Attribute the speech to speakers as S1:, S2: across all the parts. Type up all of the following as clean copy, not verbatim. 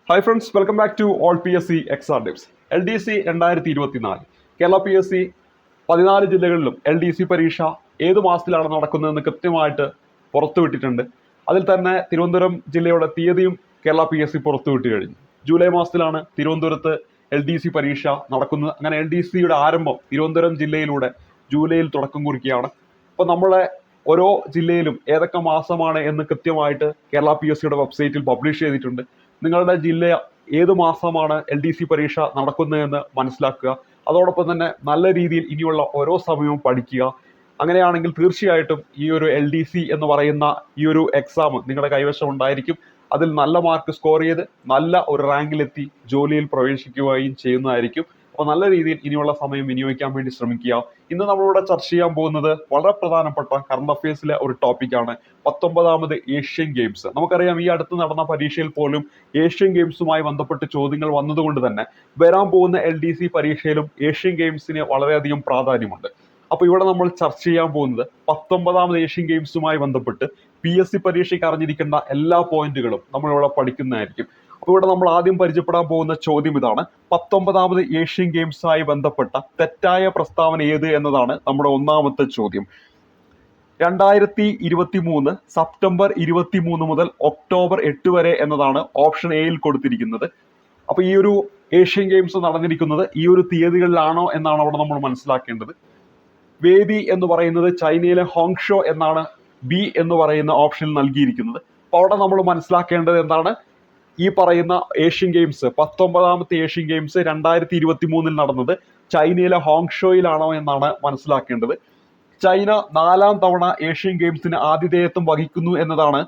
S1: Hi friends, welcome back to all P S C exam tips. LDC 2024 Kerala PSC 14 ജില്ലകളിലും LDC പരീക്ഷ ഏത് മാസത്തിലാണ് നടക്കുന്നതെന്ന് കൃത്യമായിട്ട് പുറത്തുവിട്ടിട്ടുണ്ട്. അതിൽ തന്നെ തിരുവനന്തപുരം ജില്ലയുടെ തീയതിയും കേരള PSC പുറത്തുവിട്ട് കഴിഞ്ഞു. ജൂലൈ മാസത്തിലാണ് തിരുവനന്തപുരത്ത് LDC പരീക്ഷ നടക്കുന്നത്. അങ്ങനെ LDCയുടെ ആരംഭം തിരുവനന്തപുരം ജില്ലയിലൂടെ ജൂലൈയിൽ തുടക്കം കുറിക്കുകയാണ്. അപ്പോൾ നമ്മളെ ഓരോ ജില്ലയിലും ഏതൊക്കെ മാസമാണ് എന്ന് കൃത്യമായിട്ട് കേരള PSCയുടെ വെബ്സൈറ്റിൽ പബ്ലിഷ് ചെയ്തിട്ടുണ്ട്. നിങ്ങളുടെ ജില്ല ഏത് മാസമാണ് LDC പരീക്ഷ നടക്കുന്നതെന്ന് മനസ്സിലാക്കുക. അതോടൊപ്പം തന്നെ നല്ല രീതിയിൽ ഇനിയുള്ള ഓരോ സമയവും പഠിക്കുക. അങ്ങനെയാണെങ്കിൽ തീർച്ചയായിട്ടും ഈ ഒരു LDC എന്ന് പറയുന്ന ഈ ഒരു എക്സാം നിങ്ങളുടെ കൈവശം ഉണ്ടായിരിക്കും. അതിൽ നല്ല മാർക്ക് സ്കോർ ചെയ്ത് നല്ല ഒരു റാങ്കിലെത്തി ജോലിയിൽ പ്രവേശിക്കുകയും ചെയ്യുന്നതായിരിക്കും. അപ്പോൾ നല്ല രീതിയിൽ ഇനിയുള്ള സമയം വിനിയോഗിക്കാൻ വേണ്ടി ശ്രമിക്കുക. ഇന്ന് നമ്മളിവിടെ ചർച്ച ചെയ്യാൻ പോകുന്നത് വളരെ പ്രധാനപ്പെട്ട കറണ്ട് അഫയേഴ്സിലെ ഒരു ടോപ്പിക്കാണ്. 19ാമത് ഏഷ്യൻ ഗെയിംസ്. നമുക്കറിയാം, ഈ അടുത്ത് നടന്ന പരീക്ഷയിൽ പോലും ഏഷ്യൻ ഗെയിംസുമായി ബന്ധപ്പെട്ട് ചോദ്യങ്ങൾ വന്നതുകൊണ്ട് തന്നെ വരാൻ പോകുന്ന LDC പരീക്ഷയിലും ഏഷ്യൻ ഗെയിംസിന് വളരെയധികം പ്രാധാന്യമുണ്ട്. അപ്പോൾ ഇവിടെ നമ്മൾ ചർച്ച ചെയ്യാൻ പോകുന്നത് 19ാമത് ഏഷ്യൻ ഗെയിംസുമായി ബന്ധപ്പെട്ട് PSC പരീക്ഷയ്ക്ക് അറിഞ്ഞിരിക്കേണ്ട എല്ലാ പോയിന്റുകളും നമ്മളിവിടെ പഠിക്കുന്നതായിരിക്കും. അപ്പോൾ ഇവിടെ നമ്മൾ ആദ്യം പരിചയപ്പെടാൻ പോകുന്ന ചോദ്യം ഇതാണ്: 19ാമത് ഏഷ്യൻ ഗെയിംസുമായി ബന്ധപ്പെട്ട തെറ്റായ പ്രസ്താവന ഏത് എന്നതാണ് നമ്മുടെ ഒന്നാമത്തെ ചോദ്യം. 2023 സെപ്റ്റംബർ 23 മുതൽ ഒക്ടോബർ 8 വരെ എന്നതാണ് ഓപ്ഷൻ എയിൽ കൊടുത്തിരിക്കുന്നത്. അപ്പോൾ ഈ ഒരു ഏഷ്യൻ ഗെയിംസ് നടന്നിരിക്കുന്നത് ഈ ഒരു തീയതികളിലാണോ എന്നാണ് അവിടെ നമ്മൾ മനസ്സിലാക്കേണ്ടത്. വേദി എന്ന് പറയുന്നത് ചൈനയിലെ ഹോങ്ഷോ എന്നാണ് ബി എന്ന് പറയുന്ന ഓപ്ഷനിൽ നൽകിയിരിക്കുന്നത്. അപ്പോൾ അവിടെ നമ്മൾ മനസ്സിലാക്കേണ്ടത് എന്താണ്? ഈ പറയുന്ന ഏഷ്യൻ ഗെയിംസ് 19ാമത്തെ ഏഷ്യൻ ഗെയിംസ് 2023 നടന്നത് ചൈനയിലെ ഹോങ്ഷോയിലാണോ എന്നാണ് മനസ്സിലാക്കേണ്ടത്. ചൈന 4ാം തവണ ഏഷ്യൻ ഗെയിംസിന് ആതിഥേയത്വം വഹിക്കുന്നു എന്നതാണ്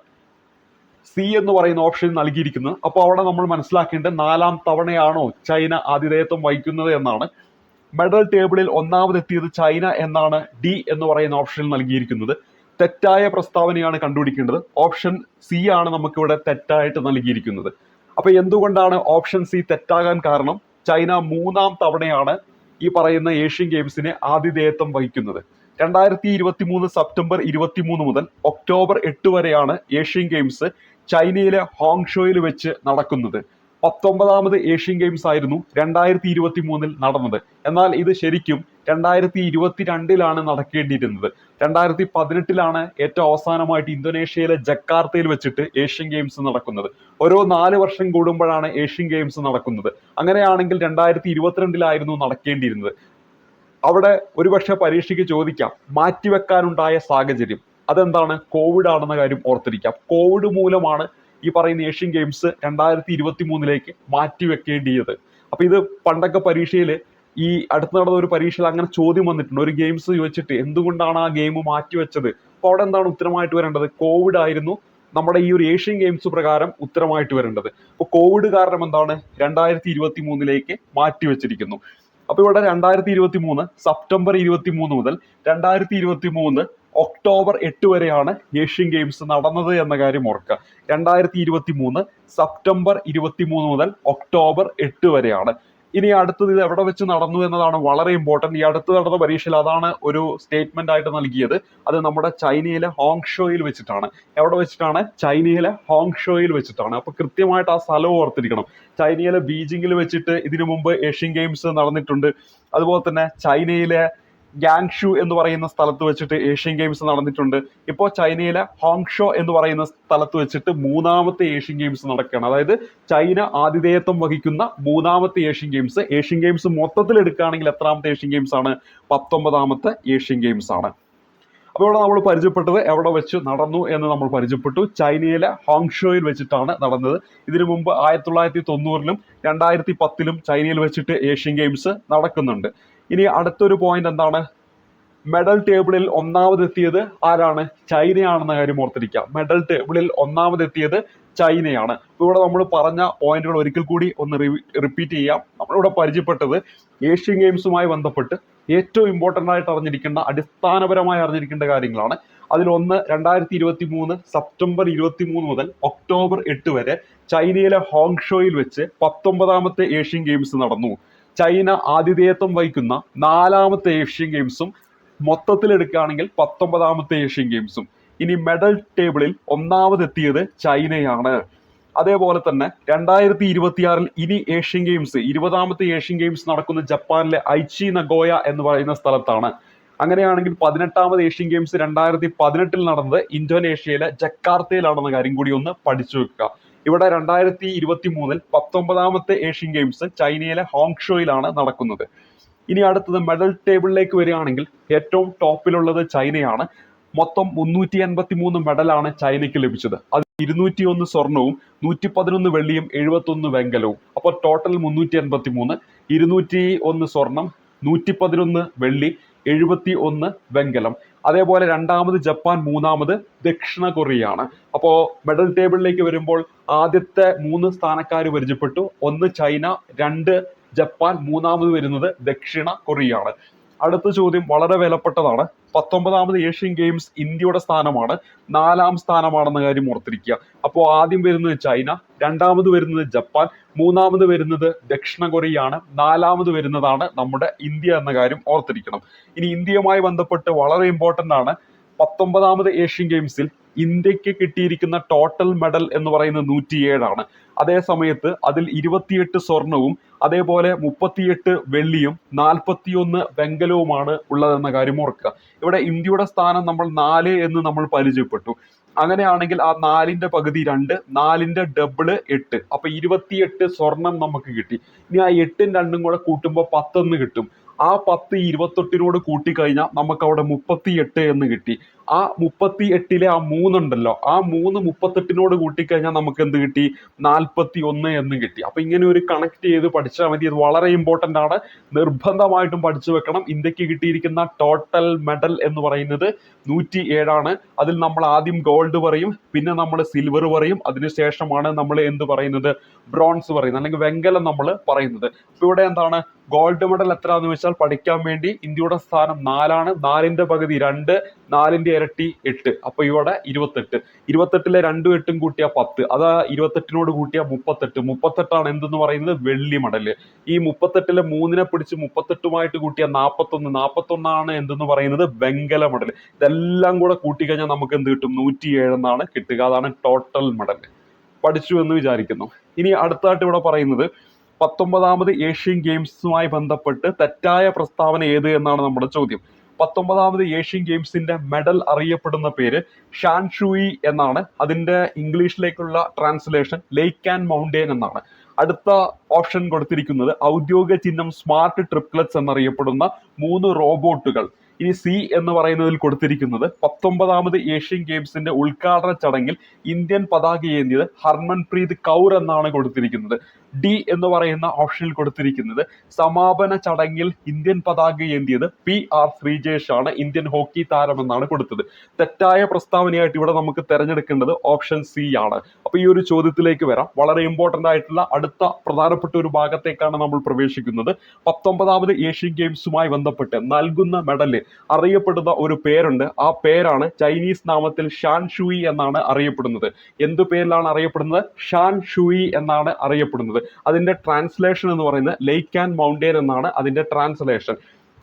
S1: സി എന്ന് പറയുന്ന ഓപ്ഷൻ നൽകിയിരിക്കുന്നത്. അപ്പോൾ അവിടെ നമ്മൾ മനസ്സിലാക്കേണ്ടത് 4ാം തവണയാണോ ചൈന ആതിഥേയത്വം വഹിക്കുന്നത് എന്നാണ്. മെഡൽ ടേബിളിൽ ഒന്നാമതെത്തിയത് ചൈന എന്നാണ് ഡി എന്ന് പറയുന്ന ഓപ്ഷനിൽ നൽകിയിരിക്കുന്നത്. തെറ്റായ പ്രസ്താവനയാണ് കണ്ടുപിടിക്കേണ്ടത്. ഓപ്ഷൻ സി ആണ് നമുക്കിവിടെ തെറ്റായിട്ട് നൽകിയിരിക്കുന്നത്. അപ്പൊ എന്തുകൊണ്ടാണ് ഓപ്ഷൻ സി തെറ്റാകാൻ കാരണം? ചൈന 3ാം തവണയാണ് ഈ പറയുന്ന ഏഷ്യൻ ഗെയിംസിന് ആതിഥേയത്വം വഹിക്കുന്നത്. 2023 സെപ്റ്റംബർ 23 മുതൽ ഒക്ടോബർ 8 വരെയാണ് ഏഷ്യൻ ഗെയിംസ് ചൈനയിലെ ഹോങ്ഷോയിൽ വെച്ച് നടക്കുന്നത്. 19ാമത് ഏഷ്യൻ ഗെയിംസ് ആയിരുന്നു 2023 നടന്നത്. എന്നാൽ ഇത് ശരിക്കും 2022 നടക്കേണ്ടിയിരുന്നത്. 2018 ഏറ്റവും അവസാനമായിട്ട് ഇന്തോനേഷ്യയിലെ ജക്കാർത്തയിൽ വെച്ചിട്ട് ഏഷ്യൻ ഗെയിംസ് നടക്കുന്നത്. ഓരോ 4 വർഷം കൂടുമ്പോഴാണ് ഏഷ്യൻ ഗെയിംസ് നടക്കുന്നത്. അങ്ങനെയാണെങ്കിൽ 2022 നടക്കേണ്ടിയിരുന്നത്. അവിടെ ഒരുപക്ഷെ പരീക്ഷയ്ക്ക് ചോദിക്കാം, മാറ്റിവെക്കാനുണ്ടായ സാഹചര്യം അതെന്താണ്? കോവിഡ് ആണെന്ന കാര്യം ഓർത്തിരിക്കാം. കോവിഡ് മൂലമാണ് ഈ പറയുന്ന ഏഷ്യൻ ഗെയിംസ് 2023 മാറ്റിവെക്കേണ്ടിയത്. അപ്പൊ ഇത് പണ്ടൊക്കെ പരീക്ഷയിൽ ഈ അടുത്ത് നടന്ന ഒരു പരീക്ഷയിൽ അങ്ങനെ ചോദ്യം വന്നിട്ടുണ്ട്. ഒരു ഗെയിംസ് ചോദിച്ചിട്ട് എന്തുകൊണ്ടാണ് ആ ഗെയിം മാറ്റിവെച്ചത്? അപ്പോൾ അവിടെ എന്താണ് ഉത്തരമായിട്ട് വരേണ്ടത്? കോവിഡ് ആയിരുന്നു നമ്മുടെ ഈ ഒരു ഏഷ്യൻ ഗെയിംസ് പ്രകാരം ഉത്തരമായിട്ട് വരേണ്ടത്. അപ്പോൾ കോവിഡ് കാരണം എന്താണ് 2023 മാറ്റിവെച്ചിരിക്കുന്നു. അപ്പൊ ഇവിടെ 2023 സെപ്റ്റംബർ 23 മുതൽ 2023 ഒക്ടോബർ 8 വരെയാണ് ഏഷ്യൻ ഗെയിംസ് നടന്നത് എന്ന കാര്യം ഓർക്കുക. 2023 സെപ്റ്റംബർ 23 മുതൽ ഒക്ടോബർ 8 വരെയാണ്. ഇനി അടുത്തത് ഇത് എവിടെ വെച്ച് നടന്നു എന്നതാണ് വളരെ ഇമ്പോർട്ടന്റ്. ഈ അടുത്ത് നടന്ന പരീക്ഷയിൽ അതാണ് ഒരു സ്റ്റേറ്റ്മെന്റ് ആയിട്ട് നൽകിയത്. അത് നമ്മുടെ ചൈനയിലെ ഹോങ്ഷോയിൽ വെച്ചിട്ടാണ്. എവിടെ വെച്ചിട്ടാണ്? ചൈനയിലെ ഹോങ്ഷോയിൽ വെച്ചിട്ടാണ്. അപ്പൊ കൃത്യമായിട്ട് ആ സ്ഥലം ഓർത്തിരിക്കണം. ചൈനയിലെ ബീജിംഗിൽ വെച്ചിട്ട് ഇതിനു മുമ്പ് ഏഷ്യൻ ഗെയിംസ് നടന്നിട്ടുണ്ട്. അതുപോലെ തന്നെ ചൈനയിലെ ഗ്യാങ്ഷു എന്ന് പറയുന്ന സ്ഥലത്ത് വെച്ചിട്ട് ഏഷ്യൻ ഗെയിംസ് നടന്നിട്ടുണ്ട്. ഇപ്പോൾ ചൈനയിലെ ഹോങ്ഷോ എന്ന് പറയുന്ന സ്ഥലത്ത് വെച്ചിട്ട് 3ാമത്തെ ഏഷ്യൻ ഗെയിംസ് നടക്കുകയാണ്. അതായത് ചൈന ആതിഥേയത്വം വഹിക്കുന്ന 3ാമത്തെ ഏഷ്യൻ ഗെയിംസ്. ഏഷ്യൻ ഗെയിംസ് മൊത്തത്തിൽ എടുക്കുകയാണെങ്കിൽ എത്രാമത്തെ ഏഷ്യൻ ഗെയിംസ് ആണ്? 19ാമത്തെ ഏഷ്യൻ ഗെയിംസ് ആണ്. അപ്പോൾ ഇവിടെ നമ്മൾ പരിചയപ്പെട്ടത് എവിടെ വെച്ച് നടന്നു എന്ന് നമ്മൾ പരിചയപ്പെട്ടു. ചൈനയിലെ ഹോങ്ഷോയിൽ വെച്ചിട്ടാണ് നടന്നത്. ഇതിനു മുമ്പ് 1990-ലും 2010-ലും ചൈനയിൽ വെച്ചിട്ട് ഏഷ്യൻ ഗെയിംസ് നടക്കുന്നുണ്ട്. ഇനി അടുത്തൊരു പോയിന്റ് എന്താണ്? മെഡൽ ടേബിളിൽ ഒന്നാമതെത്തിയത് ആരാണ്? ചൈനയാണെന്ന കാര്യം ഓർത്തിരിക്കുക. മെഡൽ ടേബിളിൽ ഒന്നാമതെത്തിയത് ചൈനയാണ്. ഇവിടെ നമ്മൾ പറഞ്ഞ പോയിന്റുകൾ ഒരിക്കൽ കൂടി ഒന്ന് റിപ്പീറ്റ് ചെയ്യാം. നമ്മളിവിടെ പരിചയപ്പെട്ടത് ഏഷ്യൻ ഗെയിംസുമായി ബന്ധപ്പെട്ട് ഏറ്റവും ഇമ്പോർട്ടൻ്റ് ആയിട്ട് അറിഞ്ഞിരിക്കേണ്ട, അടിസ്ഥാനപരമായി അറിഞ്ഞിരിക്കേണ്ട കാര്യങ്ങളാണ്. അതിലൊന്ന് 2023 സെപ്റ്റംബർ 23 മുതൽ ഒക്ടോബർ 8 വരെ ചൈനയിലെ ഹോങ്ഷോയിൽ വെച്ച് 19ാമത്തെ ഏഷ്യൻ ഗെയിംസ് നടന്നു. ചൈന ആതിഥേയത്വം വഹിക്കുന്ന 4ാമത്തെ ഏഷ്യൻ ഗെയിംസും മൊത്തത്തിൽ എടുക്കുകയാണെങ്കിൽ 19ാമത്തെ ഏഷ്യൻ ഗെയിംസും. ഇനി മെഡൽ ടേബിളിൽ ഒന്നാമതെത്തിയത് ചൈനയാണ്. അതേപോലെ തന്നെ 2026 ഇനി ഏഷ്യൻ ഗെയിംസ് 20ാമത്തെ ഏഷ്യൻ ഗെയിംസ് നടക്കുന്ന ജപ്പാനിലെ ഐച്ചി നഗോയ എന്ന് പറയുന്ന സ്ഥലത്താണ്. അങ്ങനെയാണെങ്കിൽ 18ാമത് ഏഷ്യൻ ഗെയിംസ് 2018 നടന്നത് ഇന്തോനേഷ്യയിലെ ജക്കാർത്തയിലാണെന്ന കാര്യം കൂടി ഒന്ന് പഠിച്ചു വെക്കുക. ഇവിടെ 2023 19ാമത്തെ ഏഷ്യൻ ഗെയിംസ് ചൈനയിലെ ഹോങ്ഷോയിലാണ് നടക്കുന്നത്. ഇനി അടുത്തത് മെഡൽ ടേബിളിലേക്ക് വരികയാണെങ്കിൽ ഏറ്റവും ടോപ്പിലുള്ളത് ചൈനയാണ്. മൊത്തം 383 മെഡലാണ് ചൈനയ്ക്ക് ലഭിച്ചത്. അത് 201 സ്വർണവും 111 വെള്ളിയും 71 വെങ്കലവും. അപ്പോൾ ടോട്ടൽ 383, 201 സ്വർണം, 111 വെള്ളി, 71 വെങ്കലം. അതേപോലെ രണ്ടാമത് ജപ്പാൻ, മൂന്നാമത് ദക്ഷിണ കൊറിയയാണ്. അപ്പോൾ മെഡൽ ടേബിളിലേക്ക് വരുമ്പോൾ ആദ്യത്തെ 3 സ്ഥാനക്കാർ പരിചയപ്പെട്ടു. ഒന്ന് ചൈന, 2 ജപ്പാൻ, മൂന്നാമത് വരുന്നത് ദക്ഷിണ കൊറിയയാണ്. അടുത്ത ചോദ്യം വളരെ വിലപ്പെട്ടതാണ്. 19ാമത് ഏഷ്യൻ ഗെയിംസ് ഇന്ത്യയുടെ സ്ഥാനമാണ്, 4ാം സ്ഥാനമാണെന്ന കാര്യം ഓർത്തിരിക്കുക. അപ്പോൾ ആദ്യം വരുന്നത് ചൈന, രണ്ടാമത് വരുന്നത് ജപ്പാൻ, മൂന്നാമത് വരുന്നത് ദക്ഷിണ കൊറിയയാണ്, 4ാമത് വരുന്നതാണ് നമ്മുടെ ഇന്ത്യ എന്ന കാര്യം ഓർത്തിരിക്കണം. ഇനി ഇന്ത്യയുമായി ബന്ധപ്പെട്ട് വളരെ ഇമ്പോർട്ടന്റ് ആണ്. 19ാമത് ഏഷ്യൻ ഗെയിംസിൽ ഇന്ത്യക്ക് കിട്ടിയിരിക്കുന്ന ടോട്ടൽ മെഡൽ എന്ന് പറയുന്നത് 107 അതേ സമയത്ത് അതിൽ 28 സ്വർണവും അതേപോലെ 38 വെള്ളിയും 41 വെങ്കലവുമാണ് ഉള്ളതെന്ന കാര്യം ഓർക്കുക. ഇവിടെ ഇന്ത്യയുടെ സ്ഥാനം നമ്മൾ 4 എന്ന് നമ്മൾ പരിചയപ്പെട്ടു. അങ്ങനെയാണെങ്കിൽ ആ 4ന്റെ പകുതി 2, 4ന്റെ ഡബിള് 8. അപ്പൊ 28 സ്വർണം നമുക്ക് കിട്ടി. ഇനി ആ 8ഉം 2ഉം കൂടെ കൂട്ടുമ്പോൾ 10 എന്ന് കിട്ടും. ആ 10 28നോട് കൂട്ടിക്കഴിഞ്ഞാൽ നമുക്ക് അവിടെ 38 എന്ന് കിട്ടി. ആ 38ലെ ആ 3 ഉണ്ടല്ലോ, ആ 3 38നോട് കൂട്ടിക്കഴിഞ്ഞാൽ നമുക്ക് എന്ത് കിട്ടി? 41 എന്ന് കിട്ടി. അപ്പൊ ഇങ്ങനെ ഒരു കണക്ട് ചെയ്ത് പഠിച്ചാൽ മതി. ഇത് വളരെ ഇമ്പോർട്ടന്റ് ആണ്, നിർബന്ധമായിട്ടും പഠിച്ചു വെക്കണം. ഇന്ത്യക്ക് കിട്ടിയിരിക്കുന്ന ടോട്ടൽ മെഡൽ എന്ന് പറയുന്നത് 107. അതിൽ നമ്മൾ ആദ്യം ഗോൾഡ് പറയും, പിന്നെ നമ്മൾ സിൽവർ പറയും, അതിനുശേഷമാണ് നമ്മൾ എന്ത് പറയുന്നത്? ബ്രോൺസ് പറയുന്നത്, അല്ലെങ്കിൽ വെങ്കലം നമ്മൾ പറയുന്നത്. അപ്പൊ ഇവിടെ എന്താണ് ഗോൾഡ് മെഡൽ എത്രയാണെന്ന് വെച്ചാൽ പഠിക്കാൻ വേണ്ടി ഇന്ത്യയുടെ സ്ഥാനം 4, 4ന്റെ പകുതി 2, 4ന്റെ ഇരട്ടി 8. അപ്പൊ ഇവിടെ 28. 28ലെ 2ഉം 8ഉം കൂട്ടിയ 10, അത് 28നോട് കൂട്ടിയ 38. 38 എന്തെന്ന് പറയുന്നത്? വെള്ളി മെഡല്. ഈ 38ലെ 3നെ പിടിച്ച് 38മായിട്ട് കൂട്ടിയ 41. 41 എന്തെന്ന് പറയുന്നത്? വെങ്കല മെഡൽ. ഇതെല്ലാം കൂടെ കൂട്ടിക്കഴിഞ്ഞാൽ നമുക്ക് എന്ത് കിട്ടും? 107 കിട്ടുക. അതാണ് ടോട്ടൽ മെഡൽ. പഠിച്ചു എന്ന് വിചാരിക്കുന്നു. ഇനി അടുത്തായിട്ട് ഇവിടെ പറയുന്നത് 19ാമത് ഏഷ്യൻ ഗെയിംസുമായി ബന്ധപ്പെട്ട് തെറ്റായ പ്രസ്താവന ഏത് എന്നാണ് നമ്മുടെ ചോദ്യം. 19ാമത് ഏഷ്യൻ ഗെയിംസിന്റെ മെഡൽ അറിയപ്പെടുന്ന പേര് ഷാൻഷൂയി എന്നാണ്. അതിന്റെ ഇംഗ്ലീഷിലേക്കുള്ള ട്രാൻസ്ലേഷൻ ലേക്ക് ആൻഡ് മൗണ്ടെയിൻ എന്നാണ്. അടുത്ത ഓപ്ഷൻ കൊടുത്തിരിക്കുന്നത് ഔദ്യോഗിക ചിഹ്നം സ്മാർട്ട് ട്രിപ്ലറ്റ്സ് എന്നറിയപ്പെടുന്ന 3 റോബോട്ടുകൾ. ഇനി സി എന്ന് പറയുന്നതിൽ കൊടുത്തിരിക്കുന്നത് 19ാമത് ഏഷ്യൻ ഗെയിംസിന്റെ ഉദ്ഘാടന ചടങ്ങിൽ ഇന്ത്യൻ പതാക ഏന്തിയത് ഹർമൻപ്രീത് കൗർ എന്നാണ് കൊടുത്തിരിക്കുന്നത്. ഡി എന്ന് പറയുന്ന ഓപ്ഷനിൽ കൊടുത്തിരിക്കുന്നത് സമാപന ചടങ്ങിൽ ഇന്ത്യൻ പതാക ഏന്തിയത് PR ശ്രീജേഷ് ആണ്, ഇന്ത്യൻ ഹോക്കി താരം എന്നാണ് കൊടുത്തത്. തെറ്റായ പ്രസ്താവനയായിട്ട് ഇവിടെ നമുക്ക് തിരഞ്ഞെടുക്കേണ്ടത് ഓപ്ഷൻ സി ആണ്. അപ്പൊ ഈ ഒരു ചോദ്യത്തിലേക്ക് വരാം. വളരെ ഇമ്പോർട്ടന്റ് ആയിട്ടുള്ള അടുത്ത പ്രധാനപ്പെട്ട ഒരു ഭാഗത്തേക്കാണ് നമ്മൾ പ്രവേശിക്കുന്നത്. 19ാമത് ഏഷ്യൻ ഗെയിംസുമായി ബന്ധപ്പെട്ട് നൽകുന്ന മെഡല് അറിയപ്പെടുന്ന ഒരു പേരുണ്ട്. ആ പേരാണ് ചൈനീസ് നാമത്തിൽ ഷാൻ ഷൂയി എന്നാണ് അറിയപ്പെടുന്നത്. എന്തു പേരിലാണ് അറിയപ്പെടുന്നത്? ഷാൻ ഷൂയി എന്നാണ് അറിയപ്പെടുന്നത്. അതിന്റെ ട്രാൻസ്ലേഷൻ എന്ന് പറയുന്നത് ലേക്ക് ആൻഡ് മൗണ്ടെയിൻ എന്നാണ് അതിന്റെ ട്രാൻസ്ലേഷൻ.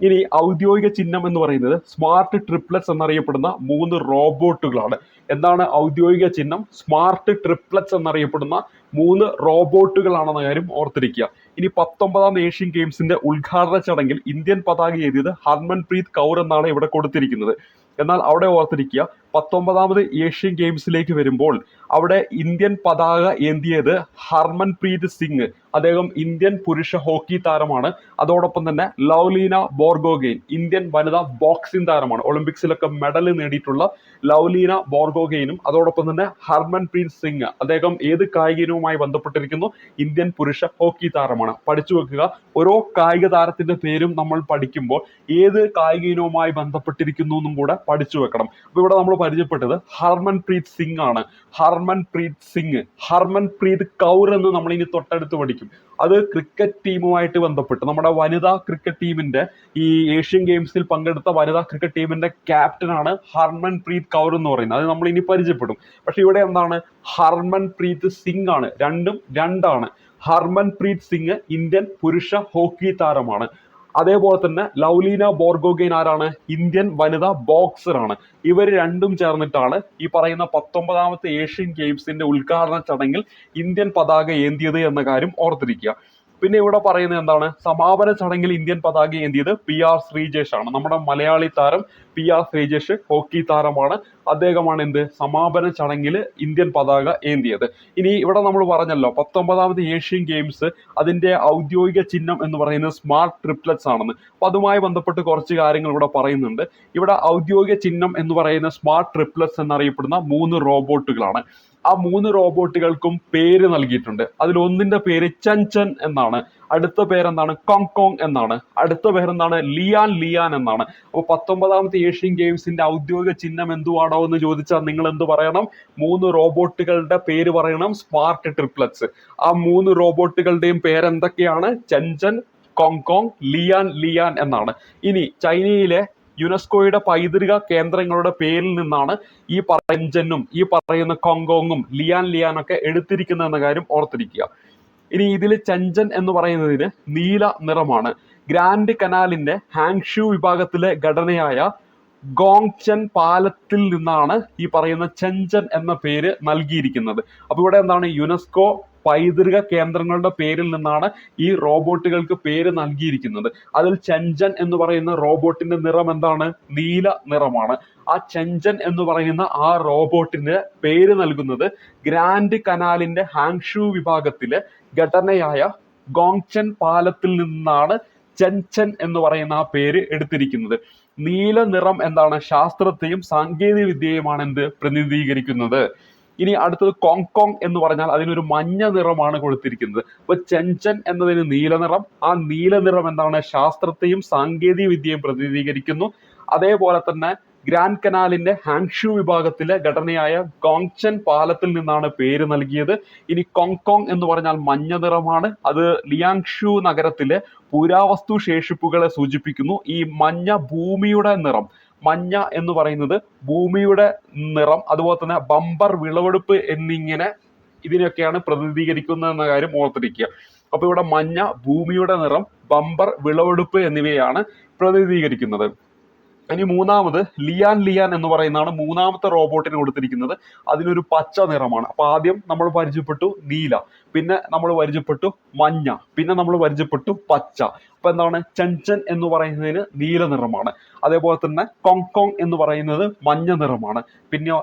S1: ഇനി ഔദ്യോഗിക ചിഹ്നം എന്ന് പറയുന്നത് സ്മാർട്ട് ട്രിപ്ലറ്റ്സ് എന്നറിയപ്പെടുന്ന 3 റോബോട്ടുകളാണ്. എന്താണ് ഔദ്യോഗിക ചിഹ്നം? സ്മാർട്ട് ട്രിപ്ലറ്റ്സ് എന്നറിയപ്പെടുന്ന 3 റോബോട്ടുകളാണെന്ന കാര്യം ഓർത്തിരിക്കുക. ഇനി 19ാം ഏഷ്യൻ ഗെയിംസിന്റെ ഉദ്ഘാടന ചടങ്ങിൽ ഇന്ത്യൻ പതാക എഴുതിയത് ഹർമൻപ്രീത് കൗർ എന്നാണ് ഇവിടെ കൊടുത്തിരിക്കുന്നത്. എന്നാൽ അവിടെ ഓർത്തിരിക്കുക 19ാമത് ഏഷ്യൻ ഗെയിംസിലേക്ക് വരുമ്പോൾ അവിടെ ഇന്ത്യൻ പതാക ഏന്തിയത് ഹർമൻപ്രീത് സിംഗ്. അദ്ദേഹം ഇന്ത്യൻ പുരുഷ ഹോക്കി താരമാണ്. അതോടൊപ്പം തന്നെ ലവ്ലീന ബോർഗോഗെയിൻ ഇന്ത്യൻ വനിതാ ബോക്സിംഗ് താരമാണ്. ഒളിമ്പിക്സിലൊക്കെ മെഡൽ നേടിയിട്ടുള്ള ലവ്ലീന ബോർഗോഗെയിനും അതോടൊപ്പം തന്നെ ഹർമൻപ്രീത് സിംഗ് അദ്ദേഹം ഏത് കായിക ഇനവുമായി ബന്ധപ്പെട്ടിരിക്കുന്നു? ഇന്ത്യൻ പുരുഷ ഹോക്കി താരമാണ്. പഠിച്ചു വെക്കുക. ഓരോ കായിക താരത്തിന്റെ പേരും നമ്മൾ പഠിക്കുമ്പോൾ ഏത് കായിക ഇനവുമായി ബന്ധപ്പെട്ടിരിക്കുന്നു എന്നും കൂടെ പഠിച്ചു വെക്കണം. അപ്പൊ ഇവിടെ നമ്മൾ പരിചയപ്പെട്ടത് ഹർമൻപ്രീത് സിംഗ് ആണ്. ഹർമൻപ്രീത് സിംഗ്. ഹർമൻപ്രീത് കൗർ എന്ന് നമ്മൾ ഇനി തൊട്ടടുത്ത് പഠിക്കും. അത് ക്രിക്കറ്റ് ടീമുമായിട്ട് ബന്ധപ്പെട്ട് നമ്മുടെ വനിതാ ക്രിക്കറ്റ് ടീമിന്റെ ഈ ഏഷ്യൻ ഗെയിംസിൽ പങ്കെടുത്ത വനിതാ ക്രിക്കറ്റ് ടീമിന്റെ ക്യാപ്റ്റനാണ് ഹർമൻപ്രീത് കൗർ എന്ന് പറയുന്നത്. അത് നമ്മൾ ഇനി പരിചയപ്പെടും. പക്ഷെ ഇവിടെ എന്താണ്? ഹർമൻപ്രീത് സിംഗ് ആണ്. രണ്ടും രണ്ടാണ്. ഹർമൻപ്രീത് സിംഗ് ഇന്ത്യൻ പുരുഷ ഹോക്കി താരമാണ്. അതേപോലെ തന്നെ ലൗലീന ബോർഗോഗെയിൻ ആരാണ്? ഇന്ത്യൻ വനിതാ ബോക്സറാണ്. ഇവർ രണ്ടും ചേർന്നിട്ടാണ് ഈ പറയുന്ന 19ാമത്തെ ഏഷ്യൻ ഗെയിംസിന്റെ ഉദ്ഘാടന ചടങ്ങിൽ ഇന്ത്യൻ പതാക ഏന്തിയത് എന്ന കാര്യം ഓർത്തിരിക്കുക. പിന്നെ ഇവിടെ പറയുന്നത് എന്താണ്? സമാപന ചടങ്ങിൽ ഇന്ത്യൻ പതാക ഏന്തിയത് PR ശ്രീജേഷ് ആണ്. നമ്മുടെ മലയാളി താരം PR ശ്രീജേഷ് ഹോക്കി താരമാണ്. അദ്ദേഹമാണ് എന്ത് സമാപന ചടങ്ങിൽ ഇന്ത്യൻ പതാക ഏന്തിയത്. ഇനി ഇവിടെ നമ്മൾ പറഞ്ഞല്ലോ 19ാമത് ഏഷ്യൻ ഗെയിംസ് അതിന്റെ ഔദ്യോഗിക ചിഹ്നം എന്ന് പറയുന്നത് സ്മാർട്ട് ട്രിപ്ലറ്റ്സ് ആണെന്ന്. അപ്പൊ അതുമായി ബന്ധപ്പെട്ട് കുറച്ച് കാര്യങ്ങൾ ഇവിടെ പറയുന്നുണ്ട്. ഇവിടെ ഔദ്യോഗിക ചിഹ്നം എന്ന് പറയുന്ന സ്മാർട്ട് ട്രിപ്ലറ്റ്സ് എന്നറിയപ്പെടുന്ന 3 റോബോട്ടുകളാണ്. ആ 3 റോബോട്ടുകൾക്കും പേര് നൽകിയിട്ടുണ്ട്. അതിൽ ഒന്നിന്റെ പേര് ചൻചൻ എന്നാണ്, അടുത്ത പേരെന്താണ്? കോങ് എന്നാണ്, അടുത്ത പേരെന്താണ്? ലിയാൻ എന്നാണ്. അപ്പൊ 19ാമത്തെ ഏഷ്യൻ ഗെയിംസിന്റെ ഔദ്യോഗിക ചിഹ്നം എന്തുവാണോ എന്ന് ചോദിച്ചാൽ നിങ്ങൾ എന്ത് പറയണം? 3 റോബോട്ടുകളുടെ പേര് പറയണം, സ്മാർട്ട് ട്രിപ്ലറ്റ്സ്. ആ 3 റോബോട്ടുകളുടെയും പേരെന്തൊക്കെയാണ്? ചൻചൻ, കോങ്, ലിയാൻ എന്നാണ്. ഇനി ചൈനയിലെ യുനെസ്കോയുടെ പൈതൃക കേന്ദ്രങ്ങളുടെ പേരിൽ നിന്നാണ് ഈ പറയുന്ന ഈ പറയുന്ന കോങ്ങും ലിയാനൊക്കെ എടുത്തിരിക്കുന്നത് എന്ന കാര്യം ഓർത്തിരിക്കുക. ഇനി ഇതിൽ ചൻചൻ എന്ന് പറയുന്നതിന് നീല നിറമാണ്. ഗ്രാൻഡ് കനാലിന്റെ ഹാങ്ഷു വിഭാഗത്തിലെ ഘടനയായ ഗോങ്ചൻ പാലത്തിൽ നിന്നാണ് ഈ പറയുന്ന ചൻചൻ എന്ന പേര് നൽകിയിരിക്കുന്നത്. അപ്പൊ ഇവിടെ എന്താണ്? യുനെസ്കോ പൈതൃക കേന്ദ്രങ്ങളുടെ പേരിൽ നിന്നാണ് ഈ റോബോട്ടുകൾക്ക് പേര് നൽകിയിരിക്കുന്നത്. അതിൽ ചൻചൻ എന്ന് പറയുന്ന റോബോട്ടിന്റെ നിറം എന്താണ്? നീല നിറമാണ്. ആ ചൻചൻ എന്ന് പറയുന്ന ആ റോബോട്ടിന് പേര് നൽകുന്നത് ഗ്രാൻഡ് കനാലിന്റെ ഹാങ്ഷു വിഭാഗത്തിലെ ഘടനയായ ഗോങ്ചൻ പാലത്തിൽ നിന്നാണ് ചൻചൻ എന്ന് പറയുന്ന ആ പേര് എടുത്തിരിക്കുന്നത്. നീല നിറം എന്താണ്? ശാസ്ത്രത്തെയും സാങ്കേതിക വിദ്യയുമാണ് എന്ത് പ്രതിനിധീകരിക്കുന്നത്. ഇനി അടുത്തത് കോങ് എന്ന് പറഞ്ഞാൽ അതിനൊരു മഞ്ഞ നിറമാണ് കൊടുത്തിരിക്കുന്നത്. അപ്പൊ ചൻചൻ എന്നതിന് നീല നിറം. ആ നീല നിറം എന്താണ്? ശാസ്ത്രത്തെയും സാങ്കേതിക വിദ്യയും പ്രതിനിധീകരിക്കുന്നു. അതേപോലെ തന്നെ ഗ്രാൻഡ് കനാലിന്റെ ഹാങ്ഷു വിഭാഗത്തിലെ ഘടനയായ ഗോങ്ചൻ പാലത്തിൽ നിന്നാണ് പേര് നൽകിയത്. ഇനി കോങ് എന്ന് പറഞ്ഞാൽ മഞ്ഞ നിറമാണ്. അത് ലിയാങ്ഷു നഗരത്തിലെ പുരാവസ്തു ശേഷിപ്പുകളെ സൂചിപ്പിക്കുന്നു. ഈ മഞ്ഞ ഭൂമിയുടെ നിറം, മഞ്ഞ എന്ന് പറയുന്നത് ഭൂമിയുടെ നിറം, അതുപോലെ തന്നെ ബമ്പർ വിളവെടുപ്പ് എന്നിങ്ങനെ ഇതിനൊക്കെയാണ് പ്രതിനിധീകരിക്കുന്നത് എന്ന കാര്യം ഓർത്തിരിക്കുക. അപ്പൊ ഇവിടെ മഞ്ഞ ഭൂമിയുടെ നിറം, ബമ്പർ വിളവെടുപ്പ് എന്നിവയാണ് പ്രതിനിധീകരിക്കുന്നത്. ഇനി മൂന്നാമത് ലിയാൻ എന്ന് പറയുന്നതാണ് മൂന്നാമത്തെ റോബോട്ടിന് കൊടുത്തിരിക്കുന്നത്. അതിനൊരു പച്ച നിറമാണ്. അപ്പൊ ആദ്യം നമ്മൾ പരിചയപ്പെട്ടു നീല, പിന്നെ നമ്മൾ പരിചയപ്പെട്ടു മഞ്ഞ, പിന്നെ നമ്മൾ പരിചയപ്പെട്ടു പച്ച. അപ്പൊ എന്താണ്? ചൻചൻ എന്ന് പറയുന്നതിന് നീല നിറമാണ്. അതേപോലെ തന്നെ കോങ് എന്ന് പറയുന്നത് മഞ്ഞ നിറമാണ്. പിന്നെ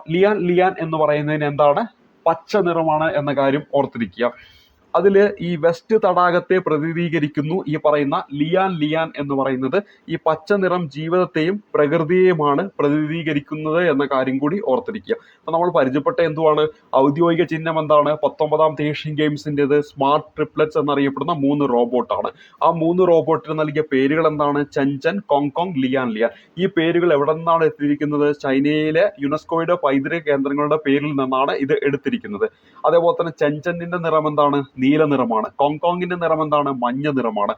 S1: ലിയാൻ എന്ന് പറയുന്നതിന് എന്താണ്? പച്ച നിറമാണ് എന്ന കാര്യം ഓർത്തിരിക്കുക. അതില് ഈ വെസ്റ്റ് തടാകത്തെ പ്രതിനിധീകരിക്കുന്നു ഈ പറയുന്ന ലിയാൻ എന്ന് പറയുന്നത്. ഈ പച്ച നിറം ജീവിതത്തെയും പ്രകൃതിയെയുമാണ് പ്രതിനിധീകരിക്കുന്നത് എന്ന കാര്യം കൂടി ഓർത്തിരിക്കുക. അപ്പൊ നമ്മൾ പരിചയപ്പെട്ട എന്തുവാണ്? ഔദ്യോഗിക ചിഹ്നം എന്താണ്? 19ാമത്തെ ഏഷ്യൻ ഗെയിംസിൻ്റെത് സ്മാർട്ട് ട്രിപ്ലറ്റ്സ് എന്നറിയപ്പെടുന്ന 3 റോബോട്ടാണ്. ആ 3 റോബോട്ടിന് നൽകിയ പേരുകൾ എന്താണ്? ചൻചൻ, കോങ്, ലിയാൻ. ഈ പേരുകൾ എവിടെ നിന്നാണ് എത്തിയിരിക്കുന്നത്? ചൈനയിലെ യുനെസ്കോയുടെ പൈതൃക കേന്ദ്രങ്ങളുടെ പേരിൽ നിന്നാണ് ഇത് എടുത്തിരിക്കുന്നത്. അതേപോലെ തന്നെ ചൻചന്റെ നിറം എന്താണ്? നീല നിറമാണ്. കോങ്ങിന്റെ നിറം എന്താണ്? മഞ്ഞ നിറമാണ്.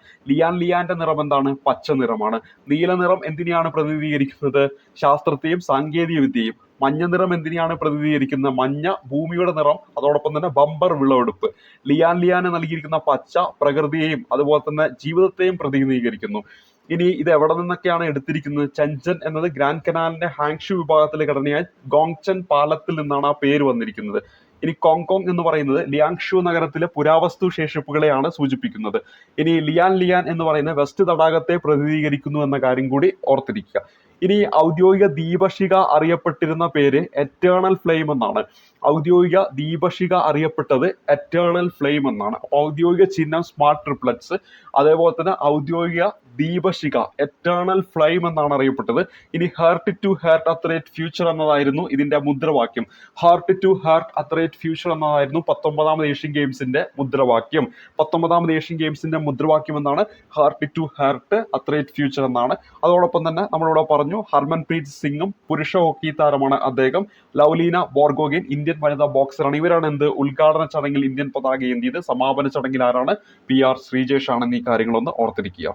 S1: ലിയാന്റെ നിറം എന്താണ്? പച്ച നിറമാണ്. നീല നിറം എന്തിനെയാണ് പ്രതിനിധീകരിക്കുന്നത്? ശാസ്ത്രത്തെയും സാങ്കേതിക വിദ്യയും. മഞ്ഞ നിറം എന്തിനെയാണ് പ്രതിനിധീകരിക്കുന്നത്? മഞ്ഞ ഭൂമിയുടെ നിറം, അതോടൊപ്പം തന്നെ ബമ്പർ വിളവെടുപ്പ്. ലിയാന് നൽകിയിരിക്കുന്ന പച്ച പ്രകൃതിയെയും അതുപോലെ തന്നെ ജീവിതത്തെയും പ്രതിനിധീകരിക്കുന്നു. ഇനി ഇത് എവിടെ നിന്നൊക്കെയാണ് എടുത്തിരിക്കുന്നത്? ചൻചൻ എന്നത് ഗ്രാൻഡ് കനാലിന്റെ ഹാങ്ഷു വിഭാഗത്തിലെ ഘടനയായി ഗോങ്ചൻ പാലത്തിൽ നിന്നാണ് ആ പേര് വന്നിരിക്കുന്നത്. ഇനി കോങ് എന്ന് പറയുന്നത് ലിയാങ്ഷു നഗരത്തിലെ പുരാവസ്തു ശേഷിപ്പുകളെയാണ് സൂചിപ്പിക്കുന്നത്. ഇനി ലിയാൻ എന്ന് പറയുന്നത് വെസ്റ്റ് തടാകത്തെ പ്രതിനിധീകരിക്കുന്നു എന്ന കാര്യം കൂടി ഓർത്തിരിക്കുക. ഇനി ഔദ്യോഗിക ദീപശിഖ അറിയപ്പെട്ടിരുന്ന പേര് എറ്റേണൽ ഫ്ലെയിം എന്നാണ്. ഔദ്യോഗിക ദീപശിഖ അറിയപ്പെട്ടത് എറ്റേണൽ ഫ്ലെയിം എന്നാണ്. ഔദ്യോഗിക ചിഹ്നം സ്മാർട്ട് ട്രിപ്ലറ്റ്സ്, അതേപോലെ തന്നെ ഔദ്യോഗിക ദീപശിഖ എറ്റേണൽ ഫ്ലെയിം എന്നാണ് അറിയപ്പെട്ടത്. ഇനി ഹാർട്ട് ടു ഹാർട്ട് അത്രേറ്റ് ഫ്യൂച്ചർ എന്നതായിരുന്നു ഇതിന്റെ മുദ്രാവാക്യം. ഹാർട്ട് ടു ഹാർട്ട് അത്രേറ്റ് ഫ്യൂച്ചർ എന്നതായിരുന്നു 19ാമത് ഏഷ്യൻ ഗെയിംസിന്റെ മുദ്രാവാക്യം. 19ാമത് ഏഷ്യൻ ഗെയിംസിന്റെ മുദ്രാവാക്യം എന്താണ്? ഹാർട്ട് ടു ഹാർട്ട് അത്രേറ്റ് ഫ്യൂച്ചർ എന്നാണ്. അതോടൊപ്പം തന്നെ നമ്മളിവിടെ പറഞ്ഞു ഹർമൻപ്രീത് സിംഗും പുരുഷ ഹോക്കി താരമാണ് അദ്ദേഹം. ലൗലീന ബോർഗോഗെയിൻ ഇന്ത്യൻ വനിതാ ബോക്സറാണ്. ഇവരാണ് എന്ത് ഉദ്ഘാടന ചടങ്ങിൽ ഇന്ത്യൻ പതാക ഏന്തിയത്. സമാപന ചടങ്ങിൽ ആരാണ്? PR ശ്രീജേഷ് ആണെന്ന് ഈ കാര്യങ്ങളൊന്ന് ഓർത്തിരിക്കുക.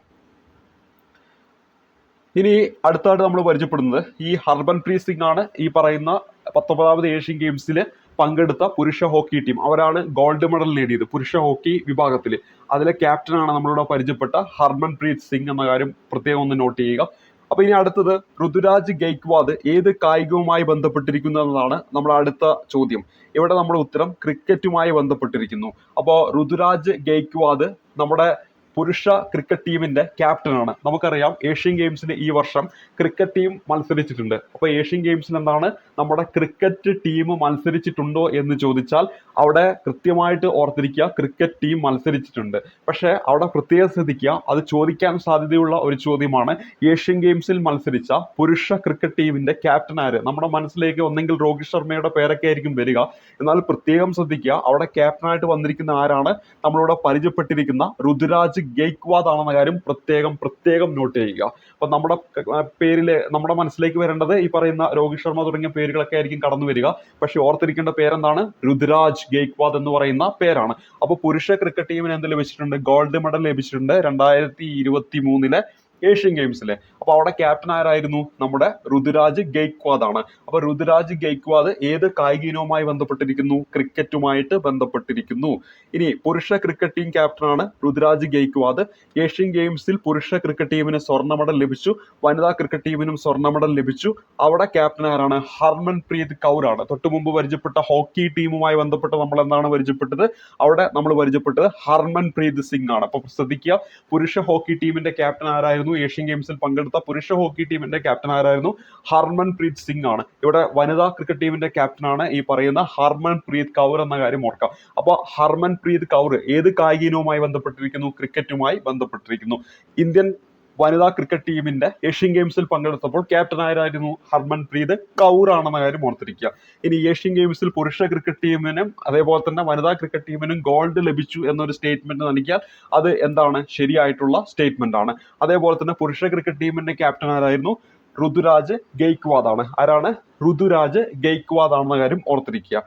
S1: ഇനി അടുത്തായിട്ട് നമ്മൾ പരിചയപ്പെടുന്നത് ഈ ഹർമൻപ്രീത് സിംഗ് ആണ്. ഈ പറയുന്ന 19ാമത് ഏഷ്യൻ ഗെയിംസിൽ പങ്കെടുത്ത പുരുഷ ഹോക്കി ടീം, അവരാണ് ഗോൾഡ് മെഡൽ നേടിയത് പുരുഷ ഹോക്കി വിഭാഗത്തിൽ. അതിലെ ക്യാപ്റ്റനാണ് നമ്മളിവിടെ പരിചയപ്പെട്ട ഹർമൻപ്രീത് സിംഗ് എന്ന കാര്യം പ്രത്യേകം ഒന്ന് നോട്ട് ചെയ്യുക. അപ്പൊ ഇനി അടുത്തത് ഋതുരാജ് ഗെയ്ക്വാദ് ഏത് കായികവുമായി ബന്ധപ്പെട്ടിരിക്കുന്നു എന്നതാണ് നമ്മുടെ അടുത്ത ചോദ്യം. ഇവിടെ നമ്മുടെ ഉത്തരം ക്രിക്കറ്റുമായി ബന്ധപ്പെട്ടിരിക്കുന്നു. അപ്പോൾ ഋതുരാജ് ഗെയ്ക്വാദ് നമ്മുടെ പുരുഷ ക്രിക്കറ്റ് ടീമിന്റെ ക്യാപ്റ്റനാണ്. നമുക്കറിയാം ഏഷ്യൻ ഗെയിംസിന് ഈ വർഷം ക്രിക്കറ്റ് ടീം മത്സരിച്ചിട്ടുണ്ട്. അപ്പോൾ ഏഷ്യൻ ഗെയിംസിൽ എന്താണ് നമ്മുടെ ക്രിക്കറ്റ് ടീം മത്സരിച്ചിട്ടുണ്ടോ എന്ന് ചോദിച്ചാൽ അവിടെ കൃത്യമായിട്ട് ഓർത്തിരിക്കുക, ക്രിക്കറ്റ് ടീം മത്സരിച്ചിട്ടുണ്ട്. പക്ഷേ അവിടെ പ്രത്യേകം ശ്രദ്ധിക്കുക, അത് ചോദിക്കാൻ സാധ്യതയുള്ള ഒരു ചോദ്യമാണ്. ഏഷ്യൻ ഗെയിംസിൽ മത്സരിച്ച പുരുഷ ക്രിക്കറ്റ് ടീമിന്റെ ക്യാപ്റ്റൻ ആര്? നമ്മുടെ മനസ്സിലേക്ക് ഒന്നെങ്കിൽ രോഹിത് ശർമ്മയുടെ പേരൊക്കെ ആയിരിക്കും വരിക. എന്നാൽ പ്രത്യേകം ശ്രദ്ധിക്കുക, അവിടെ ക്യാപ്റ്റനായിട്ട് വന്നിരിക്കുന്ന ആരാണ്? നമ്മളിവിടെ പരിചയപ്പെട്ടിരിക്കുന്ന ഋതുരാജ് ഗെയ്ക്വാദ് ആണെന്ന കാര്യം പ്രത്യേകം നോട്ട് ചെയ്യുക. അപ്പൊ നമ്മുടെ പേരില് നമ്മുടെ മനസ്സിലേക്ക് വരേണ്ടത് ഈ പറയുന്ന രോഹിത് ശർമ്മ തുടങ്ങിയ പേരുകളൊക്കെ ആയിരിക്കും കടന്നു വരിക. പക്ഷെ ഓർത്തിരിക്കേണ്ട പേരെന്താണ്? ഋതുരാജ് ഗെയ്ക്വാദ് എന്ന് പറയുന്ന പേരാണ്. അപ്പൊ പുരുഷ ക്രിക്കറ്റ് ടീമിന് എന്ത് ലഭിച്ചിട്ടുണ്ട്? ഗോൾഡ് മെഡൽ ലഭിച്ചിട്ടുണ്ട് 2023 ഏഷ്യൻ ഗെയിംസിലെ. അപ്പൊ അവിടെ ക്യാപ്റ്റൻ ആരായിരുന്നു? നമ്മുടെ ഋതുരാജ് ഗെയ്ക്വാദ് ആണ്. അപ്പൊ ഋതുരാജ് ഗെയ്ക്വാദ് ഏത് കായിക ഇനവുമായി ബന്ധപ്പെട്ടിരിക്കുന്നു? ക്രിക്കറ്റുമായിട്ട് ബന്ധപ്പെട്ടിരിക്കുന്നു. ഇനി പുരുഷ ക്രിക്കറ്റ് ടീം ക്യാപ്റ്റനാണ് ഋതുരാജ് ഗെയ്ക്വാദ്. ഏഷ്യൻ ഗെയിംസിൽ പുരുഷ ക്രിക്കറ്റ് ടീമിന് സ്വർണ്ണ മെഡൽ ലഭിച്ചു, വനിതാ ക്രിക്കറ്റ് ടീമിനും സ്വർണ്ണ മെഡൽ ലഭിച്ചു. അവിടെ ക്യാപ്റ്റൻ ആരാണ്? ഹർമൻപ്രീത് കൗർ ആണ്. തൊട്ടു മുമ്പ് പരിചയപ്പെട്ട ഹോക്കി ടീമുമായി ബന്ധപ്പെട്ട് നമ്മൾ എന്താണ് പരിചയപ്പെട്ടത്? അവിടെ നമ്മൾ പരിചയപ്പെട്ടത് ഹർമൻപ്രീത് സിംഗ് ആണ്. അപ്പൊ ശ്രദ്ധിക്കുക, പുരുഷ ഹോക്കി ടീമിന്റെ ക്യാപ്റ്റൻ ആരായിരുന്നു? ഏഷ്യൻ ഗെയിംസിൽ പങ്കെടുത്ത പുരുഷ ഹോക്കി ടീമിന്റെ ക്യാപ്റ്റൻ ആരായിരുന്നു? ഹർമൻപ്രീത് സിംഗ് ആണ്. ഇവിടെ വനിതാ ക്രിക്കറ്റ് ടീമിന്റെ ക്യാപ്റ്റനാണ് ഈ പറയുന്ന ഹർമൻപ്രീത് കൗർ എന്ന കാര്യം ഓർക്കാം. അപ്പൊ ഹർമൻപ്രീത് കൗർ ഏത് കായിക ഇനവുമായി ബന്ധപ്പെട്ടിരിക്കുന്നു? ക്രിക്കറ്റുമായി ബന്ധപ്പെട്ടിരിക്കുന്നു. ഇന്ത്യൻ വനിതാ ക്രിക്കറ്റ് ടീമിന്റെ ഏഷ്യൻ ഗെയിംസിൽ പങ്കെടുത്തപ്പോൾ ക്യാപ്റ്റൻ ആരായിരുന്നു? ഹർമൻപ്രീത് കൗർ ആണെന്ന കാര്യം ഓർത്തിരിക്കുക. ഇനി ഏഷ്യൻ ഗെയിംസിൽ പുരുഷ ക്രിക്കറ്റ് ടീമിനും അതേപോലെ തന്നെ വനിതാ ക്രിക്കറ്റ് ടീമിനും ഗോൾഡ് ലഭിച്ചു എന്നൊരു സ്റ്റേറ്റ്മെന്റ് നൽകിയാൽ അത് എന്താണ്? ശരിയായിട്ടുള്ള സ്റ്റേറ്റ്മെന്റ് ആണ്. അതേപോലെ തന്നെ പുരുഷ ക്രിക്കറ്റ് ടീമിന്റെ ക്യാപ്റ്റൻ ആരായിരുന്നു? ഋതുരാജ് ഗെയ്ക്വാദ് ആണ്. ആരാണ്? ഋതുരാജ് ഗെയ്ക്വാദ് ആണെന്ന കാര്യം ഓർത്തിരിക്കുക.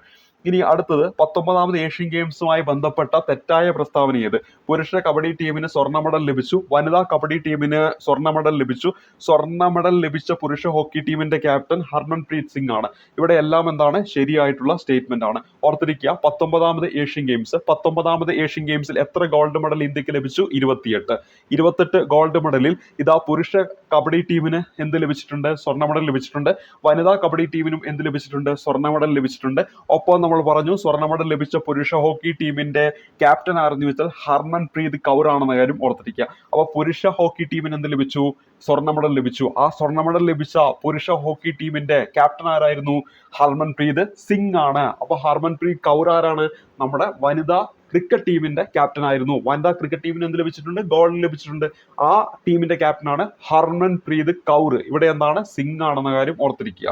S1: ഇനി അടുത്തത് 19ാമത് ഏഷ്യൻ ഗെയിംസുമായി ബന്ധപ്പെട്ട തെറ്റായ പ്രസ്താവന ഏത്? പുരുഷ കബഡി ടീമിന് സ്വർണ്ണ മെഡൽ ലഭിച്ചു, വനിതാ കബഡി ടീമിന് സ്വർണ്ണ മെഡൽ ലഭിച്ചു. സ്വർണ്ണ മെഡൽ ലഭിച്ച പുരുഷ ഹോക്കി ടീമിന്റെ ക്യാപ്റ്റൻ ഹർമൻപ്രീത് സിംഗ് ആണ്. ഇവിടെ എല്ലാം എന്താണ്? ശരിയായിട്ടുള്ള സ്റ്റേറ്റ്മെന്റ് ആണ്. ഓർത്തിരിക്കുക, 19ാമത് ഏഷ്യൻ ഗെയിംസ്. 19ാമത് ഏഷ്യൻ ഗെയിംസിൽ എത്ര ഗോൾഡ് മെഡൽ ഇന്ത്യക്ക് ലഭിച്ചു? 28 ഗോൾഡ് മെഡലിൽ ഇതാ പുരുഷ കബഡി ടീമിന് എന്ത് ലഭിച്ചിട്ടുണ്ട്? സ്വർണ്ണ മെഡൽ ലഭിച്ചിട്ടുണ്ട്. വനിതാ കബഡി ടീമിനും എന്ത് ലഭിച്ചിട്ടുണ്ട്? സ്വർണ്ണ മെഡൽ ലഭിച്ചിട്ടുണ്ട്. ഒപ്പം നമ്മൾ പറഞ്ഞു സ്വർണ്ണ മെഡൽ ലഭിച്ച പുരുഷ ഹോക്കി ടീമിന്റെ ക്യാപ്റ്റൻ ആരെന്ന് വെച്ചാൽ ഹർമൻപ്രീത് കൗർ ആണെന്ന കാര്യം ഓർത്തിരിക്കുക. അപ്പൊ പുരുഷ ഹോക്കി ടീമിന് എന്ത് ലഭിച്ചു? സ്വർണ്ണ മെഡൽ ലഭിച്ചു. ആ സ്വർണ്ണ മെഡൽ ലഭിച്ച പുരുഷ ഹോക്കി ടീമിന്റെ ക്യാപ്റ്റൻ ആരായിരുന്നു? ഹർമൻപ്രീത് സിംഗ് ആണ്. അപ്പൊ ഹർമൻപ്രീത് കൗർ ആരാണ്? നമ്മുടെ വനിതാ ക്രിക്കറ്റ് ടീമിന്റെ ക്യാപ്റ്റൻ ആയിരുന്നു. വനിതാ ക്രിക്കറ്റ് ടീമിന് എന്ത് ലഭിച്ചിട്ടുണ്ട്? ഗോൾഡ് ലഭിച്ചിട്ടുണ്ട്. ആ ടീമിന്റെ ക്യാപ്റ്റനാണ് ഹർമൻപ്രീത് കൗർ. ഇവിടെ എന്താണ്? സിംഗ് ആണെന്ന കാര്യം ഓർത്തിരിക്കുക.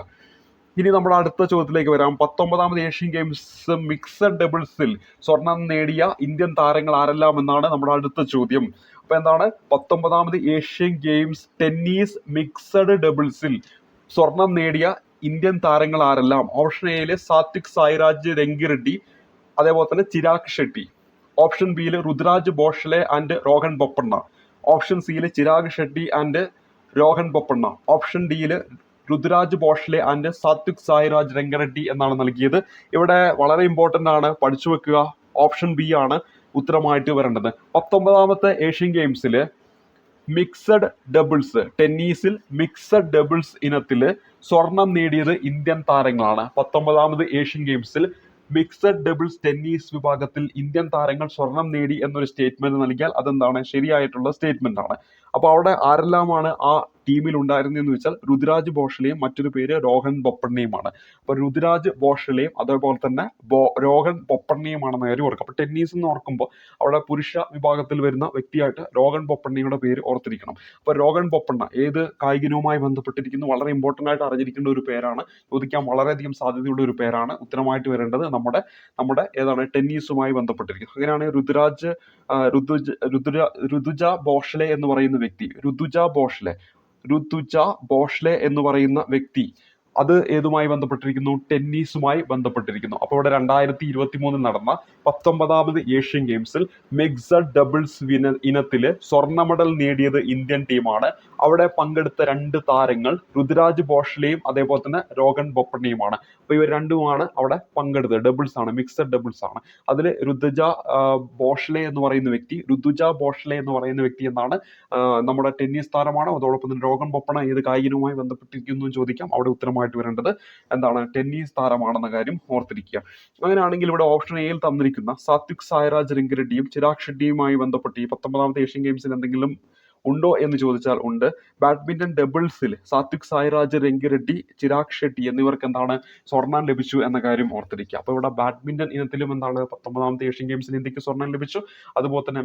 S1: ഇനി നമ്മുടെ അടുത്ത ചോദ്യത്തിലേക്ക് വരാം. 19ാമത് ഏഷ്യൻ ഗെയിംസ് മിക്സഡ് ഡബിൾസിൽ സ്വർണം നേടിയ ഇന്ത്യൻ താരങ്ങൾ ആരെല്ലാം എന്നാണ് നമ്മുടെ അടുത്ത ചോദ്യം. അപ്പൊ എന്താണ്? 19ാമത് ഏഷ്യൻ ഗെയിംസ് ടെന്നീസ് മിക്സഡ് ഡബിൾസിൽ സ്വർണം നേടിയ ഇന്ത്യൻ താരങ്ങൾ ആരെല്ലാം? ഓപ്ഷൻ എയില് സാത്വിക് സായിരാജ് രംഗിറെഡ്ഡി, അതേപോലെ തന്നെ ചിരാഗ് ഷെട്ടി. ഓപ്ഷൻ ബിയിൽ രുദ്രാജ് ബോഷ്ലെ ആൻഡ് രോഹൻ ബൊപ്പണ്ണ. ഓപ്ഷൻ സിയിൽ ചിരാഗ് ഷെട്ടി ആൻഡ് രോഹൻ ബൊപ്പണ്ണ. ഓപ്ഷൻ ഡിയിൽ രുദ്രാജ് ബോഷ്ലെ ആൻഡ് സാത്വിക് സായിരാജ് രംഗറെഡ്ഡി എന്നാണ് നൽകിയത്. ഇവിടെ വളരെ ഇമ്പോർട്ടന്റ് ആണ്, പഠിച്ചു വെക്കുക. ഓപ്ഷൻ ബി ആണ് ഉത്തരമായിട്ട് വരേണ്ടത്. 19ാമത്തെ ഏഷ്യൻ ഗെയിംസിൽ മിക്സഡ് ഡബിൾസ്, ടെന്നീസിൽ മിക്സഡ് ഡബിൾസ് ഇനത്തിൽ സ്വർണം നേടിയത് ഇന്ത്യൻ താരങ്ങളാണ്. 19ാമത് ഏഷ്യൻ ഗെയിംസിൽ മിക്സഡ് ഡബിൾസ് ടെന്നീസ് വിഭാഗത്തിൽ ഇന്ത്യൻ താരങ്ങൾ സ്വർണം നേടി എന്നൊരു സ്റ്റേറ്റ്മെന്റ് നൽകിയാൽ അതെന്താണ്? ശരിയായിട്ടുള്ള സ്റ്റേറ്റ്മെന്റ് ആണ്. അപ്പൊ അവിടെ ആരെല്ലാമാണ് ആ ടീമിൽ ഉണ്ടായിരുന്നെന്ന് വെച്ചാൽ രുദ്രാജ് ബോഷ്ലെയും മറ്റൊരു പേര് രോഹൻ ബൊപ്പണ്ണയുമാണ്. അപ്പൊ രുദ്രാജ് ബോഷ്ലെയും അതേപോലെ തന്നെ രോഹൻ ബൊപ്പണ്ണയുമാണെന്ന കാര്യം ഓർക്കുക. അപ്പൊ ടെന്നീസ് എന്ന് ഓർക്കുമ്പോൾ അവിടെ പുരുഷ വിഭാഗത്തിൽ വരുന്ന വ്യക്തിയായിട്ട് രോഹൻ ബൊപ്പണ്ണയുടെ പേര് ഓർത്തിരിക്കണം. അപ്പൊ രോഹൻ ബൊപ്പണ്ണ ഏത് കായികനുമായി ബന്ധപ്പെട്ടിരിക്കുന്നു? വളരെ ഇമ്പോർട്ടന്റ് ആയിട്ട് അറിഞ്ഞിരിക്കേണ്ട ഒരു പേരാണ്, ചോദിക്കാൻ വളരെയധികം സാധ്യതയുള്ള ഒരു പേരാണ്. ഉത്തരമായിട്ട് വരേണ്ടത് നമ്മുടെ ഏതാണ്? ടെന്നീസുമായി ബന്ധപ്പെട്ടിരിക്കുന്നു. അങ്ങനെയാണ് ഋതുജ ബോഷ്ലെ എന്ന് പറയുന്ന വ്യക്തി, ഋതുജ ബോഷ്ലെ എന്ന് പറയുന്ന വ്യക്തി അത് ഏതുമായി ബന്ധപ്പെട്ടിരിക്കുന്നു? ടെന്നീസുമായി ബന്ധപ്പെട്ടിരിക്കുന്നു. അപ്പോൾ ഇവിടെ 2023 നടന്ന 19ാമത് ഏഷ്യൻ ഗെയിംസിൽ മിക്സഡ് ഡബിൾസ് ഇനത്തില് സ്വർണ്ണ മെഡൽ നേടിയത് ഇന്ത്യൻ ടീമാണ്. അവിടെ പങ്കെടുത്ത 2 താരങ്ങൾ ഋതുരാജ് ബോഷ്ലെയും അതേപോലെ തന്നെ രോഗൻ ബൊപ്പണ്ണയുമാണ്. അപ്പൊ ഇവർ രണ്ടുമാണ് അവിടെ പങ്കെടുത്തത്. ഡബിൾസ് ആണ്, മിക്സഡ് ഡബിൾസ് ആണ്. അതിൽ ഋതുജ ബോഷ്ലെ എന്ന് പറയുന്ന വ്യക്തി എന്നാണ് നമ്മുടെ ടെന്നീസ് താരമാണ്. അതോടൊപ്പം തന്നെ രോഗൻ ബൊപ്പണ്ണ ഏത് കായികവുമായി ബന്ധപ്പെട്ടിരിക്കുന്നു എന്ന് ചോദിക്കാം. അവിടെ ഉത്തരമായിട്ട് വരേണ്ടത് എന്താണ്? ടെന്നീസ് താരമാണെന്ന കാര്യം ഓർത്തിരിക്കുക. അങ്ങനെയാണെങ്കിൽ ഇവിടെ ഓപ്ഷൻ എയിൽ തന്നിരിക്കുന്ന സാത്വിക് സായ്രാജ് രംഗിറെഡ്ഡിയും ചിരാഗ് ഷെട്ടിയുമായി ബന്ധപ്പെട്ട് ഈ 19ാമത്തെ ഏഷ്യൻ ഗെയിംസിൽ എന്തെങ്കിലും ഉണ്ടോ എന്ന് ചോദിച്ചാൽ ഉണ്ട്. ബാഡ്മിന്റൺ ഡബിൾസിൽ സാത്വിക് സായ്രാജ് രംഗിറെഡ്ഡി, ചിരാഗ് ഷെട്ടി എന്നിവർക്ക് എന്താണ് സ്വർണം ലഭിച്ചു എന്ന കാര്യം ഓർത്തിരിക്കുക. അപ്പോൾ ഇവിടെ ബാഡ്മിന്റൺ ഇനത്തിലും എന്താണ് 19ാമത്തെ ഏഷ്യൻ ഗെയിംസിൽ ഇന്ത്യക്ക് സ്വർണം ലഭിച്ചു. അതുപോലെ തന്നെ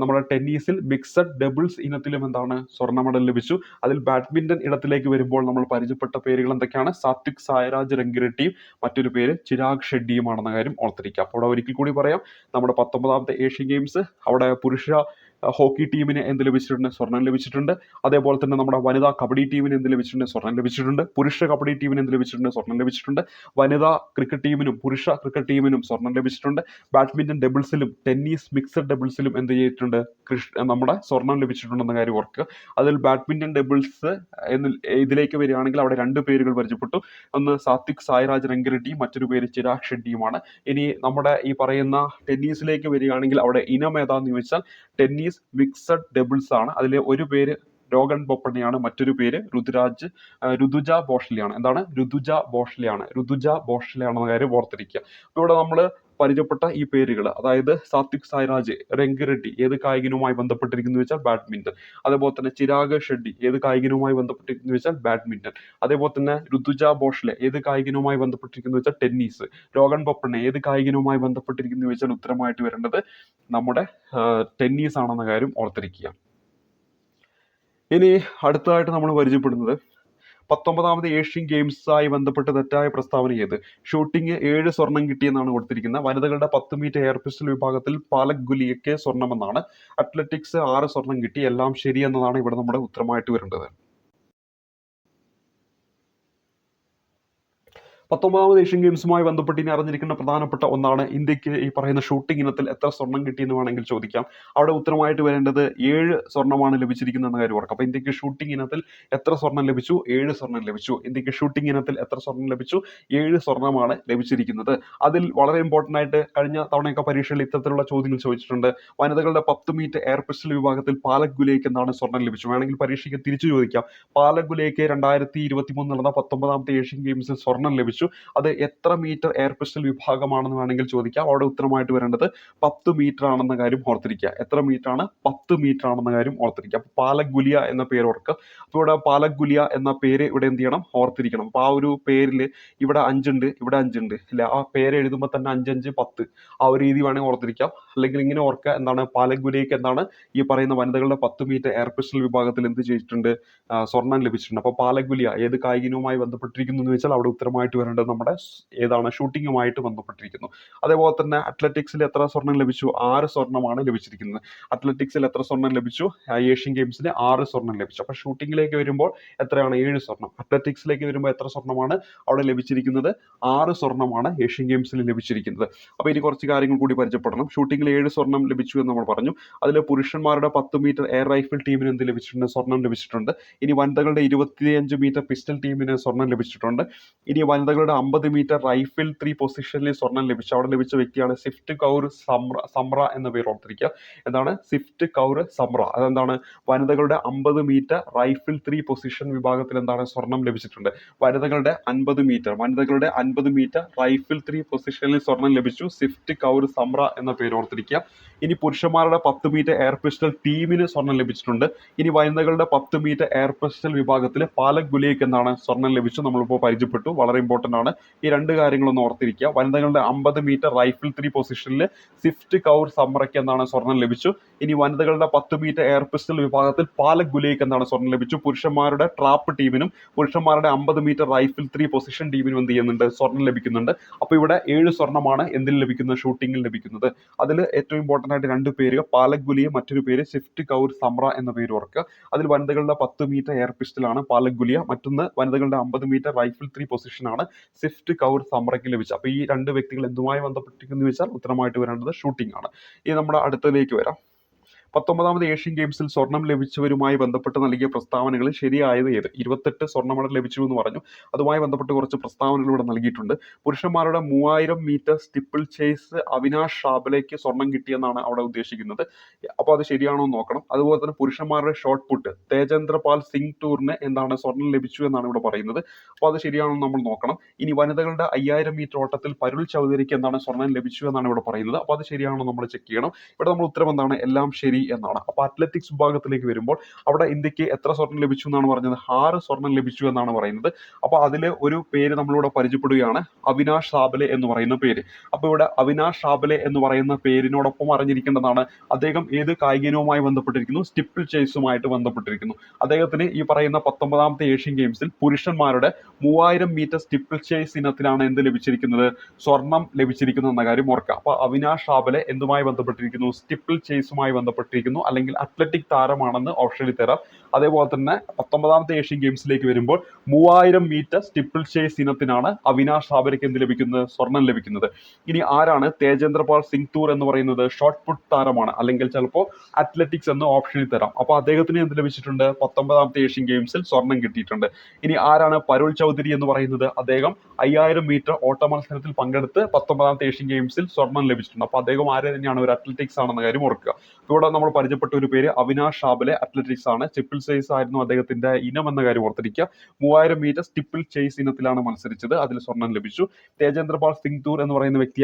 S1: നമ്മുടെ ടെന്നീസിൽ മിക്സഡ് ഡബിൾസ് ഇനത്തിലും എന്താണ് സ്വർണ്ണ മെഡൽ ലഭിച്ചു. അതിൽ ബാഡ്മിന്റൺ ഇനത്തിലേക്ക് വരുമ്പോൾ നമ്മൾ പരിചയപ്പെട്ട പേരുകൾ എന്തൊക്കെയാണ്? സാത്വിക് സായ്രാജ് രംഗിറെഡ്ഡിയും മറ്റൊരു പേര് ചിരാഗ് ഷെട്ടിയുമാണെന്ന കാര്യം ഓർത്തിരിക്കുക. അപ്പോൾ അവിടെ ഒരിക്കൽ കൂടി പറയാം, നമ്മുടെ 19ാമത്തെ ഏഷ്യൻ ഗെയിംസ് അവിടെ പുരുഷ ഹോക്കി ടീമിന് എന്ത് ലഭിച്ചിട്ടുണ്ട്? സ്വർണം ലഭിച്ചിട്ടുണ്ട്. അതേപോലെ തന്നെ നമ്മുടെ വനിതാ കബഡി ടീമിന് എന്ത് ലഭിച്ചിട്ടുണ്ട്? സ്വർണം ലഭിച്ചിട്ടുണ്ട്. പുരുഷ കബഡി ടീമിന് എന്ത് ലഭിച്ചിട്ടുണ്ട്? സ്വർണം ലഭിച്ചിട്ടുണ്ട്. വനിതാ ക്രിക്കറ്റ് ടീമിനും പുരുഷ ക്രിക്കറ്റ് ടീമിനും സ്വർണം ലഭിച്ചിട്ടുണ്ട്. ബാഡ്മിന്റൺ ഡബിൾസിലും ടെന്നീസ് മിക്സഡ് ഡബിൾസിലും എന്ത് ചെയ്തിട്ടുണ്ട്? നമ്മുടെ സ്വർണം ലഭിച്ചിട്ടുണ്ടെന്ന കാര്യം ഓർക്കുക. അതിൽ ബാഡ്മിന്റൺ ഡബിൾസ് ഇതിലേക്ക് വരികയാണെങ്കിൽ അവിടെ 2 പേരുകൾ പരിചയപ്പെട്ടു. ഒന്ന് സാത്വിക് സായ്രാജ് രംഗിറെഡ്ഡി, മറ്റൊരു പേര് ചിരാഗ് ഷെട്ടിയുമാണ്. ഇനി നമ്മുടെ ഈ പറയുന്ന ടെന്നീസിലേക്ക് വരികയാണെങ്കിൽ അവിടെ ഇനം ഏതാന്ന് ചോദിച്ചാൽ ടെന്നീസ് മിക്സഡ് ഡബിൾസ് ആണ്. അതിൽ ഒരു പേര് രോഗൻ ബൊപ്പണ്ണയാണ്, മറ്റൊരു പേര് ഋതുജ ബോഷ്ലെയാണ്. എന്താണ്? ഋതുജ ബോഷ്ലെയാണെന്ന കാര്യം ഓർത്തിരിക്കുക. അപ്പോൾ ഇവിടെ നമ്മൾ പരിചയപ്പെട്ട ഈ പേരുകൾ, അതായത് സാത്വിക് സായ്രാജ് രംഗിറെഡ്ഡി ഏത് കായികനുമായി ബന്ധപ്പെട്ടിരിക്കുന്നു വെച്ചാൽ ബാഡ്മിന്റൺ. അതേപോലെ തന്നെ ചിരാഗ് ഷെട്ടി ഏത് കായികനുമായി ബന്ധപ്പെട്ടിരിക്കുന്നു വെച്ചാൽ ബാഡ്മിന്റൺ. അതേപോലെ തന്നെ ഋതുജ ബോഷ്ലെ ഏത് കായികനുമായി ബന്ധപ്പെട്ടിരിക്കുന്നു വെച്ചാൽ ടെന്നീസ്. രോഗൻ ബൊപ്പണ്ണ ഏത് കായികനുമായി ബന്ധപ്പെട്ടിരിക്കുന്നു വെച്ചാൽ ഉത്തരമായിട്ട് വരേണ്ടത് നമ്മുടെ ടെന്നീസ് ആണെന്ന കാര്യം ഓർത്തിരിക്കുക. ഇനി അടുത്തതായിട്ട് നമ്മൾ പരിചയപ്പെടുന്നത് 19ാമത് ഏഷ്യൻ ഗെയിംസുമായി ബന്ധപ്പെട്ട് തെറ്റായ പ്രസ്താവന ഏത്? ഷൂട്ടിംഗ് 7 സ്വർണം കിട്ടിയെന്നാണ് കൊടുത്തിരിക്കുന്നത്. വനിതകളുടെ 10 മീറ്റർ എയർ പിസ്റ്റൽ വിഭാഗത്തിൽ പാലക് ഗുലിയയ്ക്ക് സ്വർണമെന്നാണ്. അത്ലറ്റിക്സ് 6 സ്വർണം കിട്ടി. എല്ലാം ശരി എന്നതാണ് ഇവിടെ നമ്മുടെ ഉത്തരമായിട്ട് വരേണ്ടത്. 19ാമത് ഏഷ്യൻ ഗെയിംസുമായി ബന്ധപ്പെട്ട് ഇനി അറിഞ്ഞിരിക്കുന്ന പ്രധാനപ്പെട്ട ഒന്നാണ് ഇന്ത്യക്ക് ഈ പറയുന്ന ഷൂട്ടിംഗ് ഇനത്തിൽ എത്ര സ്വർണം കിട്ടിയെന്ന് വേണമെങ്കിൽ ചോദിക്കാം. അവിടെ ഉത്തരമായിട്ട് വരേണ്ടത് 7 സ്വർണ്ണമാണ് ലഭിച്ചിരിക്കുന്നതെന്ന കാര്യം ഓർക്കാം. അപ്പോൾ ഇന്ത്യക്ക് ഷൂട്ടിംഗ് ഇനത്തിൽ എത്ര സ്വർണം ലഭിച്ചു? 7 സ്വർണം ലഭിച്ചു. ഇന്ത്യക്ക് ഷൂട്ടിംഗ് ഇനത്തിൽ എത്ര സ്വർണം ലഭിച്ചു? 7 സ്വർണ്ണമാണ് ലഭിച്ചിരിക്കുന്നത്. അതിൽ വളരെ ഇമ്പോർട്ടൻ്റ് ആയിട്ട് കഴിഞ്ഞ തവണയൊക്കെ പരീക്ഷയിൽ ഇത്തരത്തിലുള്ള ചോദ്യങ്ങൾ ചോദിച്ചിട്ടുണ്ട്. വനിതകളുടെ 10 മീറ്റർ എയർ പിസ്റ്റൽ വിഭാഗത്തിൽ പാലക് ഗുലിയയ്ക്ക് എന്താണ് സ്വർണം ലഭിച്ചു? വേണമെങ്കിൽ പരീക്ഷയ്ക്ക് തിരിച്ചു ചോദിക്കാം. പാലക് ഗുലിയയ്ക്ക് 2023 നടന്ന 19ാമത്തെ ഏഷ്യൻ ഗെയിംസിൽ സ്വർണം ലഭിച്ചു. അത് എത്ര മീറ്റർ എയർ പിസ്റ്റൽ വിഭാഗമാണെന്ന് വേണമെങ്കിൽ ചോദിക്കാം. അവിടെ ഉത്തരമായിട്ട് വരേണ്ടത് 10 മീറ്റർ ആണെന്ന കാര്യം ഓർത്തിരിക്കുക. എത്ര മീറ്റർ ആണ്? 10 മീറ്റർ ആണെന്ന കാര്യം ഓർത്തിരിക്കുക. അപ്പോൾ പാലക് ഗുലിയ എന്ന പേര് ഓർക്കുക. അപ്പോൾ ഇവിടെ പാലക് ഗുലിയ എന്ന പേര് ഇവിടെ എന്ത് ചെയ്യണം? ഓർത്തിരിക്കണം. അപ്പോൾ ആ ഒരു പേരിൽ ഇവിടെ 5 ഉണ്ട്, ഇവിടെ 5 ഉണ്ട് അല്ലെ? ആ പേര് എഴുതുമ്പോൾ തന്നെ 5, 5, 10 ആ ഒരു രീതി വേണമെങ്കിൽ ഓർത്തിരിക്കാം. അല്ലെങ്കിൽ ഇങ്ങനെ ഓർക്കുക, എന്താണ് പാലക് ഗുലിയയ്ക്ക് എന്താണ് ഈ പറയുന്ന വനിതകളുടെ 10 മീറ്റർ എയർ പിസ്റ്റൽ വിഭാഗത്തിൽ എന്ത് ചെയ്തിട്ടുണ്ട്? സ്വർണം ലഭിച്ചിട്ടുണ്ട്. അപ്പോൾ പാലക് ഗുലിയ ഏത് കായികനുമായി ബന്ധപ്പെട്ടിരിക്കുന്നു എന്ന് വെച്ചാൽ അവിടെ ഉത്തരമായിട്ട് വരേണ്ടത് നമ്മുടെ ഏതാണ്? ഷൂട്ടിങ്ങുമായിട്ട് ബന്ധപ്പെട്ടിരിക്കുന്നു. അതേപോലെ തന്നെ അത്ലറ്റിക്സിൽ എത്ര സ്വർണം ലഭിച്ചു? 6 സ്വർണ്ണമാണ് ലഭിച്ചിരിക്കുന്നത്. അത്ലറ്റിക്സിൽ എത്ര സ്വർണം ലഭിച്ചു? ഏഷ്യൻ ഗെയിംസിൽ 6 സ്വർണം ലഭിച്ചു. അപ്പോൾ ഷൂട്ടിങ്ങിലേക്ക് വരുമ്പോൾ എത്രയാണ്? 7 സ്വർണം. അത്ലറ്റിക്സിലേക്ക് വരുമ്പോൾ എത്ര സ്വർണ്ണമാണ് അവിടെ ലഭിച്ചിരിക്കുന്നത്? 6 സ്വർണ്ണമാണ് ഏഷ്യൻ ഗെയിംസിൽ ലഭിച്ചിരിക്കുന്നത്. അപ്പോൾ ഇനി കുറച്ച് കാര്യങ്ങൾ കൂടി പരിചയപ്പെടണം. ഷൂട്ടിങ്ങിൽ 7 സ്വർണം ലഭിച്ചു എന്ന് നമ്മൾ പറഞ്ഞു. അതിൽ പുരുഷന്മാരുടെ 10 മീറ്റർ എയർ റൈഫിൾ ടീമിന് എന്ത് ലഭിച്ചിട്ടുണ്ട്? സ്വർണം ലഭിച്ചിട്ടുണ്ട്. ഇനി വനിതകളുടെ 25 മീറ്റർ പിസ്റ്റൽ ടീമിന് സ്വർണം ലഭിച്ചിട്ടുണ്ട്. ഇനി വനിതകളുടെ 50 മീറ്റർ റൈഫിൾ 3 പൊസിഷനിൽ സ്വർണം ലഭിച്ചു. അവിടെ ലഭിച്ച വ്യക്തിയാണ് സിഫ്റ്റ് കൗർ സംറ എന്ന പേര് ഓർത്തിരിക്കുക. എന്താണ്? സിഫ്റ്റ് കൗർ സംറ. അതെന്താണ്? വനിതകളുടെ 50 മീറ്റർ റൈഫിൾ 3 പൊസിഷൻ വിഭാഗത്തിൽ എന്താണ്? സ്വർണം ലഭിച്ചിട്ടുണ്ട്. വനിതകളുടെ 50 മീറ്റർ റൈഫിൾ 3 പൊസിഷനിൽ സ്വർണം ലഭിച്ചു. സിഫ്റ്റ് കൗർ സംറ എന്ന പേര് ഓർത്തിരിക്കുക. ഇനി പുരുഷന്മാരുടെ 10 മീറ്റർ എയർ പിസ്റ്റൽ ടീമിന് സ്വർണം ലഭിച്ചിട്ടുണ്ട്. ഇനി വനിതകളുടെ 10 മീറ്റർ എയർ പിസ്റ്റൽ വിഭാഗത്തിൽ പാലക് ഗുലിയയ്ക്ക് എന്താണ്? സ്വർണം ലഭിച്ചു. നമ്മളിപ്പോൾ പരിചയപ്പെട്ടു. വളരെ ഇമ്പോർട്ടൻ്റ് ആണ്. ഈ 2 കാര്യങ്ങളൊന്ന് ഓർത്തിരിക്കുക. വനിതകളുടെ 50 മീറ്റർ റൈഫിൾ 3 പൊസിഷനിൽ സിഫ്റ്റ് കൗർ സംറയ്ക്ക് എന്താണ്? സ്വർണം ലഭിച്ചു. ഇനി വനിതകളുടെ 10 മീറ്റർ എയർ പിസ്റ്റൽ വിഭാഗത്തിൽ പാലക് ഗുലിയയ്ക്ക് എന്താണ്? സ്വർണം ലഭിച്ചു. പുരുഷന്മാരുടെ ട്രാപ്പ് ടീമിനും പുരുഷന്മാരുടെ 50 മീറ്റർ റൈഫിൾ 3 പൊസിഷൻ ടീമിനും എന്ത് ചെയ്യുന്നുണ്ട്? സ്വർണം ലഭിക്കുന്നുണ്ട്. അപ്പോൾ ഇവിടെ 7 സ്വർണ്ണമാണ് എന്തിൽ ലഭിക്കുന്നത്? ഷൂട്ടിങ്ങിൽ ലഭിക്കുന്നത്. അതിൽ ഏറ്റവും ഇമ്പോർട്ടൻ്റ് ഇമ്പോർട്ടൻ്റ് ആയിട്ട് 2 പേര്, പാലക് ഗുലിയ, മറ്റൊരു പേര് സ്വിഫ്റ്റ് കൗർ സമറ എന്ന പേര് ഓർക്കുക. അതിൽ വനിതകളുടെ 10 മീറ്റർ എയർ പിസ്റ്റലാണ് പാലക് ഗുലിയ, മറ്റൊന്ന് വനിതകളുടെ 50 മീറ്റർ റൈഫിൾ 3 പൊസിഷനാണ് സ്വിഫ്റ്റ് കൗർ സമറയ്ക്ക് ലഭിച്ചത്. അപ്പോൾ ഈ 2 വ്യക്തികൾ എന്തുമായി ബന്ധപ്പെട്ടിരിക്കുന്നു വെച്ചാൽ ഉത്തരമായിട്ട് വരേണ്ടത് ഷൂട്ടിംഗ് ആണ്. ഇനി നമ്മുടെ അടുത്തതിലേക്ക് വരാം. 19ാമത് ഏഷ്യൻ ഗെയിംസിൽ സ്വർണം ലഭിച്ചവരുമായി ബന്ധപ്പെട്ട് നൽകിയ പ്രസ്താവനകളിൽ ശരിയായത് ഏത്? 28 സ്വർണ്ണ മെഡൽ ലഭിച്ചു എന്ന് പറഞ്ഞു. അതുമായി ബന്ധപ്പെട്ട് കുറച്ച് പ്രസ്താവനകൾ ഇവിടെ നൽകിയിട്ടുണ്ട്. പുരുഷന്മാരുടെ 3000 മീറ്റർ സ്റ്റിപ്പിൾ ചേസ് അവിനാഷ് ഷാബലയ്ക്ക് സ്വർണം കിട്ടിയെന്നാണ് അവിടെ ഉദ്ദേശിക്കുന്നത്. അപ്പോൾ അത് ശരിയാണോ എന്ന് നോക്കണം. അതുപോലെ തന്നെ പുരുഷന്മാരുടെ ഷോട്ട് പുട്ട് തേജേന്ദ്രപാൽ സിംഗ് ടൂറിന് എന്താണ് സ്വർണം ലഭിച്ചു എന്നാണ് ഇവിടെ പറയുന്നത്. അപ്പോൾ അത് ശരിയാണോ എന്ന് നമ്മൾ നോക്കണം. ഇനി വനിതകളുടെ 5000 മീറ്റർ ഓട്ടത്തിൽ പരുൾ ചൗധരിക്ക് എന്താണ് സ്വർണം ലഭിച്ചു എന്നാണ് ഇവിടെ പറയുന്നത്. അപ്പോൾ അത് ശരിയാണോ നമ്മൾ ചെക്ക് ചെയ്യണം. ഇവിടെ നമ്മൾ ഉത്തരം എന്താണ്? എല്ലാം ശരി എന്നാണ്. അപ്പോൾ അത്ലറ്റിക്സ് വിഭാഗത്തിലേക്ക് വരുമ്പോൾ അവിടെ ഇന്ത്യക്ക് എത്ര സ്വർണം ലഭിച്ചു എന്നാണ് പറഞ്ഞത്? 6 സ്വർണം ലഭിച്ചു എന്നാണ് പറയുന്നത്. അപ്പോൾ അതിൽ ഒരു പേര് നമ്മളിവിടെ പരിചയപ്പെടുകയാണ്, അവിനാഷ് ഷാബലെ എന്ന് പറയുന്ന പേര്. അപ്പോൾ ഇവിടെ അവിനാഷ് ഷാബലെ എന്ന് പറയുന്ന പേരിനോടൊപ്പം അറിഞ്ഞിരിക്കേണ്ടതാണ് അദ്ദേഹം ഏത് കായിക ഇനവുമായി ബന്ധപ്പെട്ടിരിക്കുന്നു? സ്റ്റിപ്പിൾ ചേസുമായിട്ട് ബന്ധപ്പെട്ടിരിക്കുന്നു. അദ്ദേഹത്തിന് ഈ പറയുന്ന 19ാമത്തെ ഏഷ്യൻ ഗെയിംസിൽ പുരുഷന്മാരുടെ 3000 മീറ്റർ സ്റ്റിപ്പിൾ ചേസ് ഇനത്തിലാണ് എന്ത് ലഭിച്ചിരിക്കുന്നത്? സ്വർണം ലഭിച്ചിരിക്കുന്നു എന്ന കാര്യം ഓർക്കുക. അപ്പോൾ അവിനാഷ് ഷാബലെ എന്തുമായി ബന്ധപ്പെട്ടിരിക്കുന്നു? സ്റ്റിപ്പിൾ ചേസുമായി ബന്ധപ്പെട്ടിരിക്കുന്നു, അല്ലെങ്കിൽ അത്ലറ്റിക് താരമാണെന്ന് ഓപ്ഷനിൽ തരാം. അതേപോലെ തന്നെ 19ാമത്തെ ഏഷ്യൻ ഗെയിംസിലേക്ക് വരുമ്പോൾ 3000 മീറ്റർ സ്റ്റിപ്പിൾ ചേസ് ഇനത്തിനാണ് അവിനാഷ് ഷാബലയ്ക്ക് എന്ത് ലഭിക്കുന്നത്? സ്വർണം ലഭിക്കുന്നത്. ഇനി ആരാണ്? തേജേന്ദ്രപാൽ സിംഗ് ടൂർ എന്ന് പറയുന്നത് ഷോട്ട് പുട്ട് താരമാണ്, അല്ലെങ്കിൽ ചിലപ്പോൾ അത്ലറ്റിക്സ് എന്ന് ഓപ്ഷനിൽ തരാം. അപ്പോൾ അദ്ദേഹത്തിന് എന്ത് ലഭിച്ചിട്ടുണ്ട്? 19ാമത്തെ ഏഷ്യൻ ഗെയിംസിൽ സ്വർണം കിട്ടിയിട്ടുണ്ട്. ഇനി ആരാണ്? പരുൾ ചൗധരി എന്ന് പറയുന്നത് അദ്ദേഹം 5000 മീറ്റർ ഓട്ട മത്സരത്തിൽ പങ്കെടുത്ത് 19ാമത്തെ ഏഷ്യൻ ഗെയിംസിൽ സ്വർണം ലഭിച്ചിട്ടുണ്ട്. അപ്പോൾ അദ്ദേഹം ആര് തന്നെയാണ്? ഒരു അത്ലറ്റിക്സ് ആണെന്ന കാര്യം ഓർക്കുക. ഇവിടെ നമ്മൾ പരിചയപ്പെട്ട ഒരു പേര് അവിനാഷ് ഷാബലെ അത്ലറ്റിക്സ് ആണ്. സ്റ്റിപ്പിൾ ചേസ് ആയിരുന്നു അദ്ദേഹത്തിന്റെ ഇനം എന്ന കാര്യം ഓർത്തിരിക്കുക. 3000 മീറ്റർ സ്റ്റിപ്പിൾ ചേസ് ഇനത്തിലാണ് മത്സരിച്ചത്, അതിൽ സ്വർണം ലഭിച്ചു. തേജേന്ദ്രപാൽ സിംഗ് ടൂർ എന്ന് പറയുന്ന വ്യക്തി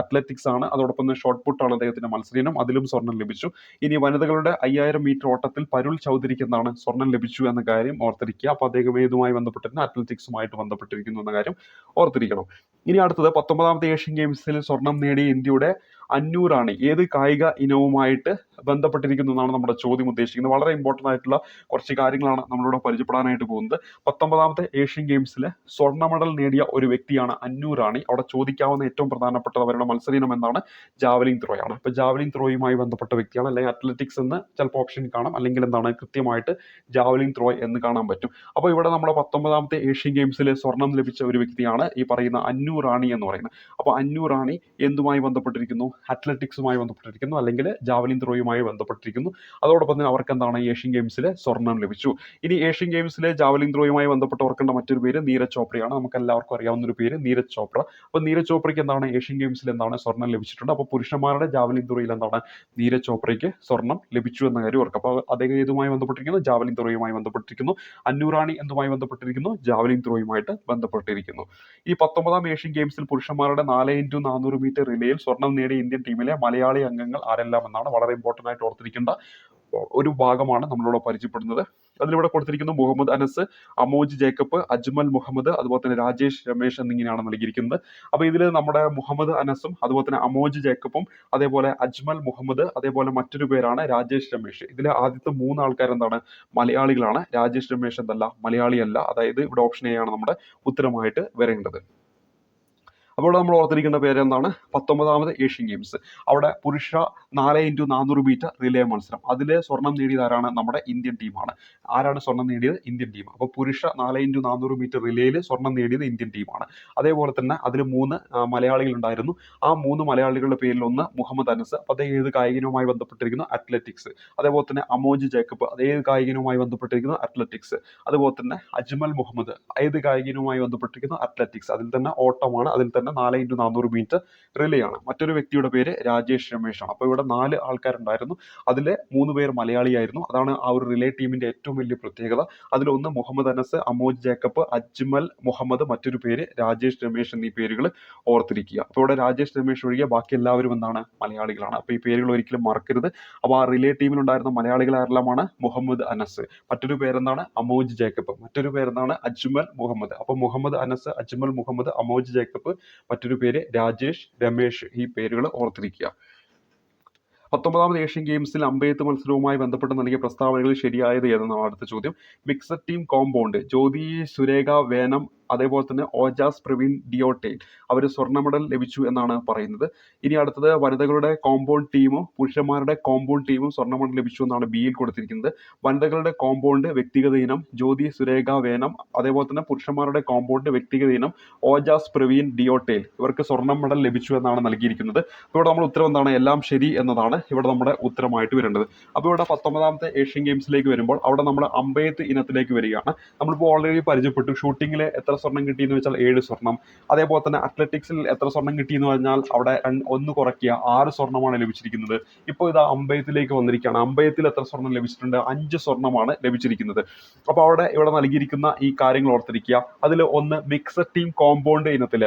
S1: അത്ലറ്റിക്സ് ആണ്. അതോടൊപ്പം തന്നെ ഷോട്ട് പുട്ട് ആണ് അദ്ദേഹത്തിന്റെ മത്സരം, അതിലും സ്വർണം ലഭിച്ചു. ഇനി വനിതകളുടെ 5000 മീറ്റർ ഓട്ടത്തിൽ പരുൾ ചൗധരിക്ക് എന്താണ്? സ്വർണം ലഭിച്ചു എന്ന കാര്യം ഓർത്തിരിക്കുക. അപ്പോൾ അദ്ദേഹം ഏതുമായി ബന്ധപ്പെട്ടിരുന്നു? അത്ലറ്റിക്സുമായിട്ട് ബന്ധപ്പെട്ടിരിക്കുന്നു എന്ന കാര്യം ഓർത്തിരിക്കണം. ഇനി അടുത്തത് 19ാമത്തെ ഏഷ്യൻ ഗെയിംസിൽ സ്വർണം നേടിയ ഇന്ത്യയുടെ അന്നു റാണി ഏത് കായിക ഇനവുമായിട്ട് ബന്ധപ്പെട്ടിരിക്കുന്നു എന്നാണ് നമ്മുടെ ചോദ്യം ഉദ്ദേശിക്കുന്നത്. വളരെ ഇമ്പോർട്ടൻ്റ് ആയിട്ടുള്ള കുറച്ച് കാര്യങ്ങളാണ് നമ്മളിവിടെ പരിചയപ്പെടാനായിട്ട് പോകുന്നത്. 19ാമത്തെ ഏഷ്യൻ ഗെയിംസിൽ സ്വർണ്ണ മെഡൽ നേടിയ ഒരു വ്യക്തിയാണ് അന്നു റാണി. അവിടെ ചോദിക്കാവുന്ന ഏറ്റവും പ്രധാനപ്പെട്ട അവരുടെ മത്സരം എന്താണ്? ജാവലിംഗ് ത്രോ ആണ്. അപ്പോൾ ജാവലിംഗ് ത്രോയുമായി ബന്ധപ്പെട്ട വ്യക്തിയാണ്, അല്ലെങ്കിൽ അത്ലറ്റിക്സ് എന്ന് ചിലപ്പോൾ ഓപ്ഷൻ കാണാം, അല്ലെങ്കിൽ എന്താണ് കൃത്യമായിട്ട് ജാവലിംഗ് ത്രോ എന്ന് കാണാൻ പറ്റും. അപ്പോൾ ഇവിടെ നമ്മുടെ 19ാമത്തെ ഏഷ്യൻ ഗെയിംസിൽ സ്വർണം ലഭിച്ച ഒരു വ്യക്തിയാണ് ഈ പറയുന്ന അന്നു റാണി എന്ന് പറയുന്നത്. അപ്പോൾ അന്നു റാണി എന്തുമായി ബന്ധപ്പെട്ടിരിക്കുന്നു? അത്ലറ്റിക്സുമായി ബന്ധപ്പെട്ടിരിക്കുന്നു, അല്ലെങ്കിൽ ജാവലിംഗ് ത്രോയുമായി ബന്ധപ്പെട്ടിരിക്കുന്നു. അതോടൊപ്പം തന്നെ അവർക്ക് എന്താണ്? ഏഷ്യൻ ഗെയിംസിൽ സ്വർണം ലഭിച്ചു. ഇനി ഏഷ്യൻ ഗെയിംസിലെ ജാവലിംഗ് ത്രോയുമായി ബന്ധപ്പെട്ട് ഓർക്കേണ്ട മറ്റൊരു പേര് നീരജ് ചോപ്രയാണ്. നമുക്ക് എല്ലാവർക്കും അറിയാവുന്ന ഒരു പേര് നീരജ് ചോപ്ര. അപ്പോൾ നീരജ് ചോപ്രയ്ക്ക് എന്താണ്? ഏഷ്യൻ ഗെയിംസിൽ എന്താണ്? സ്വർണം ലഭിച്ചിട്ടുണ്ട്. അപ്പോൾ പുരുഷന്മാരുടെ ജാവലിംഗ് ത്രോയിൽ എന്താണ്? നീരജ് ചോപ്രയ്ക്ക് സ്വർണം ലഭിച്ചു എന്ന കാര്യം ഓർക്കുക. അപ്പോൾ അദ്ദേഹം ഏതുമായി ബന്ധപ്പെട്ടിരിക്കുന്നു? ജാവലിംഗ് ത്രോയുമായി ബന്ധപ്പെട്ടിരിക്കുന്നു. അന്നു റാണി എന്തുമായി ബന്ധപ്പെട്ടിരിക്കുന്നു? ജാവലിംഗ് ത്രോയുമായിട്ട് ബന്ധപ്പെട്ടിരിക്കുന്നു. ഈ 19ാം ഏഷ്യൻ ഗെയിംസിൽ പുരുഷന്മാരുടെ 4x400 മീറ്റർ റിലേയിൽ സ്വർണം നേടിയ ഇന്ത്യൻ ടീമിലെ മലയാളി അംഗങ്ങൾ ആരെല്ലാം എന്നാണ് വളരെ ഇമ്പോർട്ടൻ്റ് ആയിട്ട് ഓർത്തിരിക്കേണ്ട ഒരു ഭാഗമാണ് നമ്മളിവിടെ പരിചയപ്പെടുന്നത്. അതിലിവിടെ കൊടുത്തിരിക്കുന്നത് മുഹമ്മദ് അനസ്, അമോജ് ജേക്കബ്, അജ്മൽ മുഹമ്മദ്, അതുപോലെ തന്നെ രാജേഷ് രമേശ് എന്നിങ്ങനെയാണ് നൽകിയിരിക്കുന്നത്. അപ്പോൾ ഇതിൽ നമ്മുടെ മുഹമ്മദ് അനസും അതുപോലെ തന്നെ അമോജ് ജേക്കബും അതേപോലെ അജ്മൽ മുഹമ്മദ്, അതേപോലെ മറ്റൊരു പേരാണ് രാജേഷ് രമേശ്. ഇതിൽ ആദ്യത്തെ 3 ആൾക്കാർ എന്താണ്? മലയാളികളാണ്. രാജേഷ് രമേശ് എന്തല്ല? മലയാളിയല്ല. അതായത് ഇവിടെ ഓപ്ഷൻ എ ആണ് നമ്മുടെ ഉത്തരമായിട്ട് വരേണ്ടത്. അപ്പോൾ നമ്മൾ ഓർത്തിരിക്കേണ്ട പേര് എന്താണ്? 19ാമത് ഏഷ്യൻ ഗെയിംസ് അവിടെ പുരുഷ 4x400 മീറ്റർ റിലേ മത്സരം, അതിൽ സ്വർണം നേടിയത് ആരാണ്? നമ്മുടെ ഇന്ത്യൻ ടീമാണ്. ആരാണ് സ്വർണം നേടിയത്? Indian team. അപ്പോൾ പുരുഷ 4x400 മീറ്റർ റിലേയിൽ സ്വർണം നേടിയത് ഇന്ത്യൻ ടീമാണ്. അതേപോലെ തന്നെ അതിൽ 3 മലയാളികൾ ഉണ്ടായിരുന്നു. ആ 3 മലയാളികളുടെ പേരിൽ ഒന്ന് മുഹമ്മദ് അനസ്, അപ്പോൾ അദ്ദേഹം ഏത് കായികനുമായി ബന്ധപ്പെട്ടിരിക്കുന്നു? അത്ലറ്റിക്സ്. അതേപോലെ തന്നെ അമോജ് ജേക്കബ്, അത് ഏത് കായികനുമായി ബന്ധപ്പെട്ടിരിക്കുന്നു? അത്ലറ്റിക്സ്. അതുപോലെ തന്നെ അജ്മൽ മുഹമ്മദ് ഏത് കായികനുമായി ബന്ധപ്പെട്ടിരിക്കുന്നു? അത്ലറ്റിക്സ്. അതിൽ തന്നെ ഓട്ടമാണ്, അതിൽ തന്നെ 4x400 മീറ്റർ റിലേ ആണ്. മറ്റൊരു വ്യക്തിയുടെ പേര് രാജേഷ് രമേശ് ആണ്. അപ്പോൾ ഇവിടെ 4 ആൾക്കാരുണ്ടായിരുന്നു. അതിൽ 3 പേർ മലയാളിയായിരുന്നു. അതാണ് ആ ഒരു റിലേ ടീമിന്റെ ഏറ്റവും വലിയ പ്രത്യേകത. അതിലൊന്ന് മുഹമ്മദ് അനസ്, അമോജ് ജേക്കബ്, അജ്മൽ മുഹമ്മദ്, മറ്റൊരു പേര് രാജേഷ് രമേശ് എന്നീ പേരുകൾ ഓർത്തിരിക്കുക. അപ്പോൾ ഇവിടെ രാജേഷ് രമേശ് ഒഴികെ ബാക്കി എല്ലാവരും എന്താണ്? മലയാളികളാണ്. അപ്പോൾ ഈ പേരുകൾ ഒരിക്കലും മറക്കരുത്. അപ്പോൾ ആ റിലേ ടീമിലുണ്ടായിരുന്ന മലയാളികൾ ആരെല്ലാമാണ്? മുഹമ്മദ് അനസ്, മറ്റൊരു പേരെന്താണ്? അമോജ് ജേക്കബ്, മറ്റൊരു പേരെന്താണ്? അജ്മൽ മുഹമ്മദ്. അപ്പോൾ മുഹമ്മദ് അനസ്, അജ്മൽ മുഹമ്മദ്, അമോജ് ജേക്കബ്, മറ്റൊരു പേര് രാജേഷ് രമേശ്. ഈ പേരുകൾ ഓർത്തിരിക്കുക. 19ാമത് ഏഷ്യൻ ഗെയിംസിൽ അമ്പെയ്ത്ത് മത്സരവുമായി ബന്ധപ്പെട്ട് നൽകിയ പ്രസ്താവനകളിൽ ശരിയായത് ഏതെന്നാണ് അടുത്ത ചോദ്യം. Mixed team compound Jyothi Surekha Vennam അതേപോലെ തന്നെ ഓജാസ് പ്രവീൺ ഡിയോട്ടേൽ അവർ സ്വർണ്ണ മെഡൽ ലഭിച്ചു എന്നാണ് പറയുന്നത്. ഇനി അടുത്തത് വനിതകളുടെ കോമ്പൗണ്ട് ടീമും പുരുഷന്മാരുടെ കോമ്പൗണ്ട് ടീമും സ്വർണ്ണ മെഡൽ ലഭിച്ചു എന്നാണ് ബിയിൽ കൊടുത്തിരിക്കുന്നത്. വനിതകളുടെ കോമ്പൗണ്ട് വ്യക്തിഗത ഇനം ജ്യോതി സുരേഖ വേനം, അതേപോലെ തന്നെ പുരുഷന്മാരുടെ കോമ്പൗണ്ട് വ്യക്തിഗത ഇനം ഓജാസ് പ്രവീൺ ഡിയോട്ടേൽ ഇവർക്ക് സ്വർണ്ണ മെഡൽ ലഭിച്ചു എന്നാണ് നൽകിയിരിക്കുന്നത്. ഇവിടെ നമ്മൾ ഉത്തരം എന്താണ്? എല്ലാം ശരി എന്നതാണ് ഇവിടെ നമ്മുടെ ഉത്തരമായിട്ട് വരേണ്ടത്. അപ്പോൾ ഇവിടെ 19ാമത്തെ ഏഷ്യൻ ഗെയിംസിലേക്ക് വരുമ്പോൾ അവിടെ നമ്മൾ അമ്പെയ്ത്ത് ഇനത്തിലേക്ക് വരികയാണ്. നമ്മളിപ്പോൾ ഓൾറെഡി പരിചയപ്പെട്ടു. ഷൂട്ടിങ്ങിൽ എത്ര സ്വർണ്ണം കിട്ടിയെന്ന് വെച്ചാൽ 7 സ്വർണ്ണം. അതേപോലെ തന്നെ അത്ലറ്റിക്സിൽ എത്ര സ്വർണ്ണം കിട്ടിയെന്ന് പറഞ്ഞാൽ അവിടെ 1 കുറയ്ക്കുക 6 സ്വർണ്ണമാണ് ലഭിച്ചിരിക്കുന്നത്. ഇപ്പോൾ ഇത് അമ്പെയ്ത്തിലേക്ക് വന്നിരിക്കുകയാണ്. അമ്പെയ്ത്തിൽ എത്ര സ്വർണ്ണം ലഭിച്ചിട്ടുണ്ട്? 5 സ്വർണ്ണമാണ് ലഭിച്ചിരിക്കുന്നത്. അപ്പോൾ ഇവിടെ നൽകിയിരിക്കുന്ന ഈ കാര്യങ്ങൾ ഓർത്തിരിക്കുക. അതിൽ ഒന്ന് മിക്സഡ് ടീം കോമ്പൗണ്ട് ഇനത്തിൽ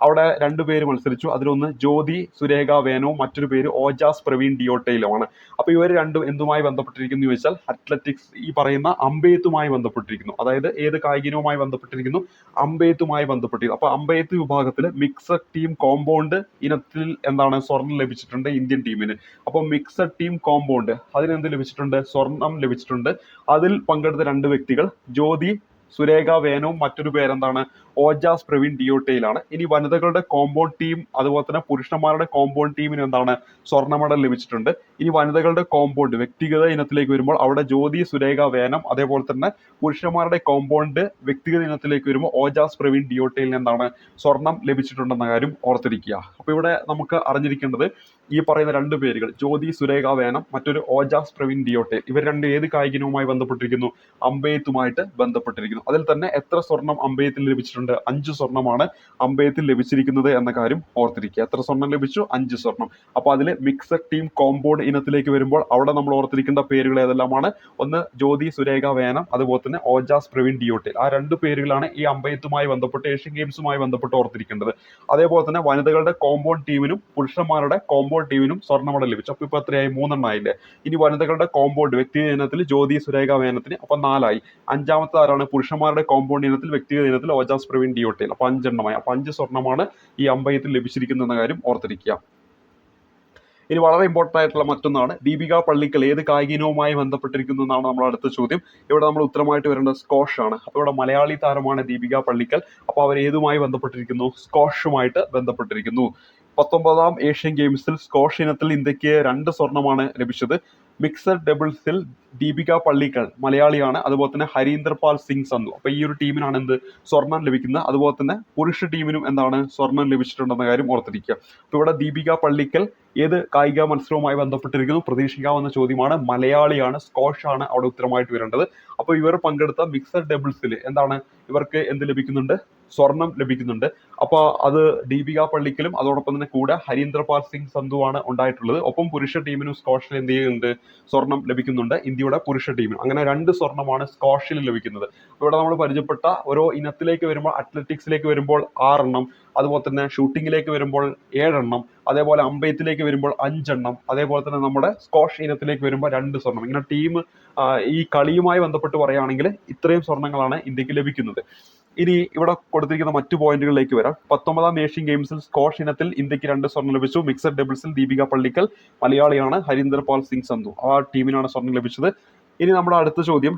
S1: അവിടെ 2 പേര് മത്സരിച്ചു. അതിലൊന്ന് ജ്യോതി സുരേഖ വേനവും മറ്റൊരു പേര് ഓജാസ് പ്രവീൺ ഡിയോട്ടയിലുമാണ്. അപ്പോൾ ഇവർ രണ്ടും എന്തുമായി ബന്ധപ്പെട്ടിരിക്കുന്നു എന്ന് ചോദിച്ചാൽ അത്ലറ്റിക്സ് ഈ പറയുന്ന അമ്പെയ്ത്തുമായി ബന്ധപ്പെട്ടിരിക്കുന്നു. അതായത് ഏത് കായികവുമായി ബന്ധപ്പെട്ടിരിക്കുന്നു? അമ്പെയ്ത്തുമായി ബന്ധപ്പെട്ടിരിക്കുന്നു. അപ്പോൾ അമ്പെയ്ത്ത് വിഭാഗത്തിൽ മിക്സഡ് ടീം കോമ്പൗണ്ട് ഇനത്തിൽ എന്താണ് സ്വർണം ലഭിച്ചിട്ടുണ്ട് ഇന്ത്യൻ ടീമിന്. അപ്പോൾ മിക്സഡ് ടീം കോമ്പൗണ്ട് അതിനെന്ത് ലഭിച്ചിട്ടുണ്ട്? സ്വർണം ലഭിച്ചിട്ടുണ്ട്. അതിൽ പങ്കെടുത്ത 2 വ്യക്തികൾ ജ്യോതി സുരേഖ വേനവും മറ്റൊരു പേരെന്താണ്? ഓജാസ് പ്രവീൺ ഡിയോട്ടയിലാണ്. ഇനി വനിതകളുടെ കോമ്പൗണ്ട് ടീം അതുപോലെ തന്നെ പുരുഷന്മാരുടെ കോമ്പൗണ്ട് ടീമിന് എന്താണ്? സ്വർണ്ണ മെഡൽ ലഭിച്ചിട്ടുണ്ട്. ഇനി വനിതകളുടെ കോമ്പൗണ്ട് വ്യക്തിഗത ഇനത്തിലേക്ക് വരുമ്പോൾ അവിടെ ജ്യോതി സുരേഖ വേനം, അതേപോലെ തന്നെ പുരുഷന്മാരുടെ കോമ്പൗണ്ട് വ്യക്തിഗത ഇനത്തിലേക്ക് വരുമ്പോൾ ഓജാസ് പ്രവീൺ ഡിയോട്ടയിൽ എന്താണ്? സ്വർണം ലഭിച്ചിട്ടുണ്ടെന്ന കാര്യം ഓർത്തിരിക്കുക. അപ്പോൾ ഇവിടെ നമുക്ക് അറിഞ്ഞിരിക്കേണ്ടത് ഈ പറയുന്ന 2 പേരുകൾ ജ്യോതി സുരേഖ വേനം മറ്റൊരു ഓജാസ് പ്രവീൺ ഡിയോട്ടേൽ ഇവർ 2 ഏത് കായികവുമായി ബന്ധപ്പെട്ടിരിക്കുന്നു? അമ്പെയ്ത്തുമായിട്ട് ബന്ധപ്പെട്ടിരിക്കുന്നു. അതിൽ തന്നെ എത്ര സ്വർണം അമ്പെയ്ത്തിൽ ലഭിച്ചിട്ടുണ്ട്? 5 സ്വർണ്ണമാണ് അമ്പെയ്ത്തിൽ ലഭിച്ചിരിക്കുന്നത് എന്ന കാര്യം ഓർത്തിരിക്കുക. എത്ര സ്വർണം ലഭിച്ചു? 5 സ്വർണം. അപ്പോൾ അതിൽ മിക്സഡ് ടീം കോമ്പൗണ്ട് ഇനത്തിലേക്ക് വരുമ്പോൾ അവിടെ നമ്മൾ ഓർത്തിരിക്കേണ്ട പേരുകൾ ഏതെല്ലാമാണ്? ഒന്ന് ജ്യോതി സുരേഖ വേനം, അതുപോലെ തന്നെ ഓജാസ് പ്രവീൺ ഡിയോട്ടേൽ. ആ 2 പേരുകളാണ് ഈ അമ്പെയ്ത്തുമായി ബന്ധപ്പെട്ട് ഏഷ്യൻ ഗെയിംസുമായി ബന്ധപ്പെട്ട് ഓർത്തിരിക്കേണ്ടത്. അതേപോലെ തന്നെ വനിതകളുടെ കോമ്പൗണ്ട് ടീമിനും പുരുഷന്മാരുടെ കോമ്പൗണ്ട് ടീമിനും സ്വർണ്ണ മെഡൽ ലഭിച്ചു. അപ്പോൾ ഇപ്പോൾ എത്രയായി? 3 ആയില്ലേ. ഇനി വനിതകളുടെ കോമ്പൗണ്ട് വ്യക്തിഗത ഇനത്തിൽ ജ്യോതി സുരേഖ വേനത്തിന് അപ്പോൾ 4 ആയി. 5ാമത്തെ ആരാണ്? പുരുഷന്മാരുടെ കോമ്പൗണ്ട് ഇനത്തിൽ വ്യക്തിഗത ഇനത്തിൽ ഓജാസ് പ്രവീൺ ഡിയോട്ടേൽ. അപ്പോൾ 5 എണ്ണമായി. അപ്പോൾ 5 സ്വർണ്ണമാണ് ഈ അമ്പെയ്ത്തിൽ ലഭിച്ചിരിക്കുന്നത് എന്ന കാര്യം ഓർത്തിരിക്കുക. ഇനി വളരെ ഇമ്പോർട്ടൻ്റ് ആയിട്ടുള്ള മറ്റൊന്നാണ് ദീപിക പള്ളിക്കൽ ഏത് കായിക ഇനവുമായി ബന്ധപ്പെട്ടിരിക്കുന്നു എന്നാണ് നമ്മുടെ അടുത്ത ചോദ്യം. ഇവിടെ നമ്മൾ ഉത്തരമായിട്ട് വരേണ്ടത് സ്ക്വാഷ് ആണ്. അപ്പോൾ ഇവിടെ മലയാളി താരമാണ് ദീപിക പള്ളിക്കൽ. അപ്പോൾ അവർ ഏതുമായി ബന്ധപ്പെട്ടിരിക്കുന്നു? സ്ക്വാഷുമായിട്ട് ബന്ധപ്പെട്ടിരിക്കുന്നു. 19ാം ഏഷ്യൻ ഗെയിംസിൽ സ്ക്വാഷ് ഇനത്തിൽ ഇന്ത്യക്ക് 2 സ്വർണ്ണമാണ് ലഭിച്ചത്. മിക്സഡ് ഡബിൾസിൽ ദീപിക പള്ളിക്കൽ മലയാളിയാണ്. അതുപോലെ തന്നെ ഹരീന്ദർ പാൽ സിംഗ് സന്ധു. അപ്പോൾ ഈ ഒരു ടീമിനാണ് എന്ത്? സ്വർണം ലഭിക്കുന്നത്. അതുപോലെ തന്നെ പുരുഷ ടീമിനും എന്താണ്? സ്വർണം ലഭിച്ചിട്ടുണ്ടെന്ന കാര്യം ഓർത്തിരിക്കുക. അപ്പോൾ ഇവിടെ ദീപിക പള്ളിക്കൽ ഏത് കായിക മത്സരവുമായി ബന്ധപ്പെട്ടിരിക്കുന്നു? പ്രതീക്ഷിക്കാവുന്ന ചോദ്യമാണ്. മലയാളിയാണ്. സ്ക്വാഷ് ആണ് അവിടെ ഉത്തരമായിട്ട് വരേണ്ടത്. അപ്പോൾ ഇവർ പങ്കെടുത്ത മിക്സഡ് ഡബിൾസിൽ എന്താണ്? ഇവർക്ക് എന്ത് ലഭിക്കുന്നുണ്ട്? സ്വർണം ലഭിക്കുന്നുണ്ട്. അപ്പോൾ അത് ദീപിക പള്ളിക്കലും അതോടൊപ്പം തന്നെ കൂടെ ഹരീന്ദർ പാൽ സിംഗ് സന്ധുവാണ് ഉണ്ടായിട്ടുള്ളത്. ഒപ്പം പുരുഷ ടീമിനും സ്ക്വാഷിൽ എന്ത് ചെയ്യുന്നുണ്ട്? സ്വർണം ലഭിക്കുന്നുണ്ട് ഇന്ത്യയുടെ പുരുഷ ടീമിനും. അങ്ങനെ 2 സ്വർണ്ണമാണ് സ്ക്വാഷിൽ ലഭിക്കുന്നത്. ഇവിടെ നമ്മൾ പരിചയപ്പെട്ട ഓരോ ഇനത്തിലേക്ക് വരുമ്പോൾ അത്ലറ്റിക്സിലേക്ക് വരുമ്പോൾ 6 എണ്ണം, അതുപോലെ തന്നെ ഷൂട്ടിങ്ങിലേക്ക് വരുമ്പോൾ 7 എണ്ണം, അതേപോലെ അമ്പെയ്ത്തിലേക്ക് വരുമ്പോൾ 5 എണ്ണം, അതേപോലെ തന്നെ നമ്മുടെ സ്ക്വാഷ് ഇനത്തിലേക്ക് വരുമ്പോൾ 2 സ്വർണം. ഇങ്ങനെ ടീം ഈ കളിയുമായി ബന്ധപ്പെട്ട് പറയുകയാണെങ്കിൽ ഇത്രയും സ്വർണ്ണങ്ങളാണ് ഇന്ത്യക്ക് ലഭിക്കുന്നത്. ഇനി ഇവിടെ കൊടുത്തിരിക്കുന്ന മറ്റു പോയിന്റുകളിലേക്ക് വരാം. 19ാം ഏഷ്യൻ ഗെയിംസിൽ സ്ക്വാഷ് ഇനത്തിൽ ഇന്ത്യക്ക് 2 സ്വർണം ലഭിച്ചു. മിക്സഡ് ഡബിൾസിൽ ദീപിക പള്ളിക്കൽ മലയാളിയാണ്. ഹരീന്ദർ പാൽ സിംഗ് സന്ധു ആ ടീമിനാണ് സ്വർണം ലഭിച്ചത്. ഇനി നമ്മുടെ അടുത്ത ചോദ്യം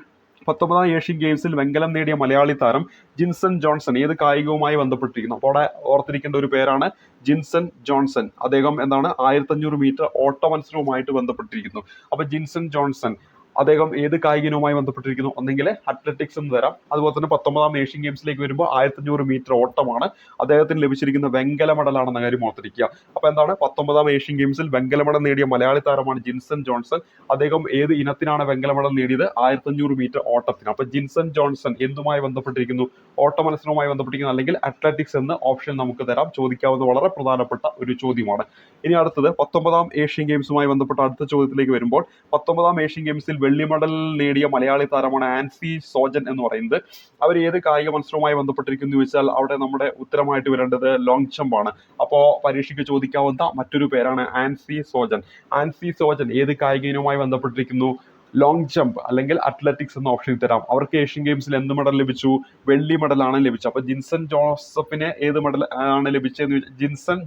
S1: 19ാം ഏഷ്യൻ ഗെയിംസിൽ വെങ്കലം നേടിയ മലയാളി താരം ജിൻസൺ ജോൺസൺ ഏത് കായികവുമായി ബന്ധപ്പെട്ടിരിക്കുന്നു? അപ്പോൾ അവിടെ ഓർത്തിരിക്കേണ്ട ഒരു പേരാണ് ജിൻസൺ ജോൺസൺ. അദ്ദേഹം എന്താണ്? 1500 മീറ്റർ ഓട്ട മത്സരവുമായിട്ട് ബന്ധപ്പെട്ടിരിക്കുന്നു. അപ്പോൾ ജിൻസൺ ജോൺസൺ അദ്ദേഹം ഏത് കായിക ഇനവുമായി ബന്ധപ്പെട്ടിരിക്കുന്നു? ഒന്നെങ്കിൽ അത്ലറ്റിക്സ് എന്ന് തരാം. അതുപോലെ തന്നെ 19ാം ഏഷ്യൻ ഗെയിംസിലേക്ക് വരുമ്പോൾ 1500 മീറ്റർ ഓട്ടമാണ് അദ്ദേഹത്തിന് ലഭിച്ചിരിക്കുന്ന വെങ്കല മെഡലാണെന്ന കാര്യം ഓർത്തിരിക്കുക. അപ്പോൾ എന്താണ്? 19ാം ഏഷ്യൻ ഗെയിംസിൽ വെങ്കല മെഡൽ നേടിയ മലയാളി താരമാണ് ജിൻസൺ ജോൺസൺ. അദ്ദേഹം ഏത് ഇനത്തിനാണ് വെങ്കല മെഡൽ നേടിയത്? 1500 മീറ്റർ ഓട്ടത്തിന്. അപ്പോൾ ജിൻസൺ ജോൺസൺ എന്തുമായി ബന്ധപ്പെട്ടിരിക്കുന്നു? ഓട്ട മത്സരവുമായി ബന്ധപ്പെട്ടിരിക്കുന്നു, അല്ലെങ്കിൽ അത്ലറ്റിക്സ് എന്ന ഓപ്ഷൻ നമുക്ക് തരാം. ചോദിക്കാവുന്ന വളരെ പ്രധാനപ്പെട്ട ഒരു ചോദ്യമാണ്. ഇനി അടുത്തത് 19ാം ഏഷ്യൻ ഗെയിംസുമായി ബന്ധപ്പെട്ട അടുത്ത ചോദ്യത്തിലേക്ക് വരുമ്പോൾ 19ാം ഏഷ്യൻ ഗെയിംസിൽ വെള്ളി മെഡൽ നേടിയ മലയാളി താരമാണ് ആൻസി സോജൻ എന്ന് പറയുന്നത്. അവർ ഏത് കായിക മത്സരവുമായി ബന്ധപ്പെട്ടിരിക്കുന്നു എന്ന് ചോദിച്ചാൽ അവിടെ നമ്മുടെ ഉത്തരമായിട്ട് വരേണ്ടത് ലോങ് ജമ്പ് ആണ്. അപ്പോൾ പരീക്ഷയ്ക്ക് ചോദിക്കാവുന്ന മറ്റൊരു പേരാണ് ആൻസി സോജൻ. ആൻസി സോജൻ ഏത് കായിക ഇനവുമായി ബന്ധപ്പെട്ടിരിക്കുന്നു? ലോങ് ജമ്പ് അല്ലെങ്കിൽ അത്ലറ്റിക്സ് എന്ന ഓപ്ഷൻ തരാം. അവർക്ക് ഏഷ്യൻ ഗെയിംസിൽ എന്ത് മെഡൽ ലഭിച്ചു? വെള്ളി മെഡലാണ് ലഭിച്ചത്. അപ്പൊ ജിൻസൺ ജോസഫിന് ഏത് മെഡൽ ആണ് ലഭിച്ചതെന്ന് ജിൻസൺ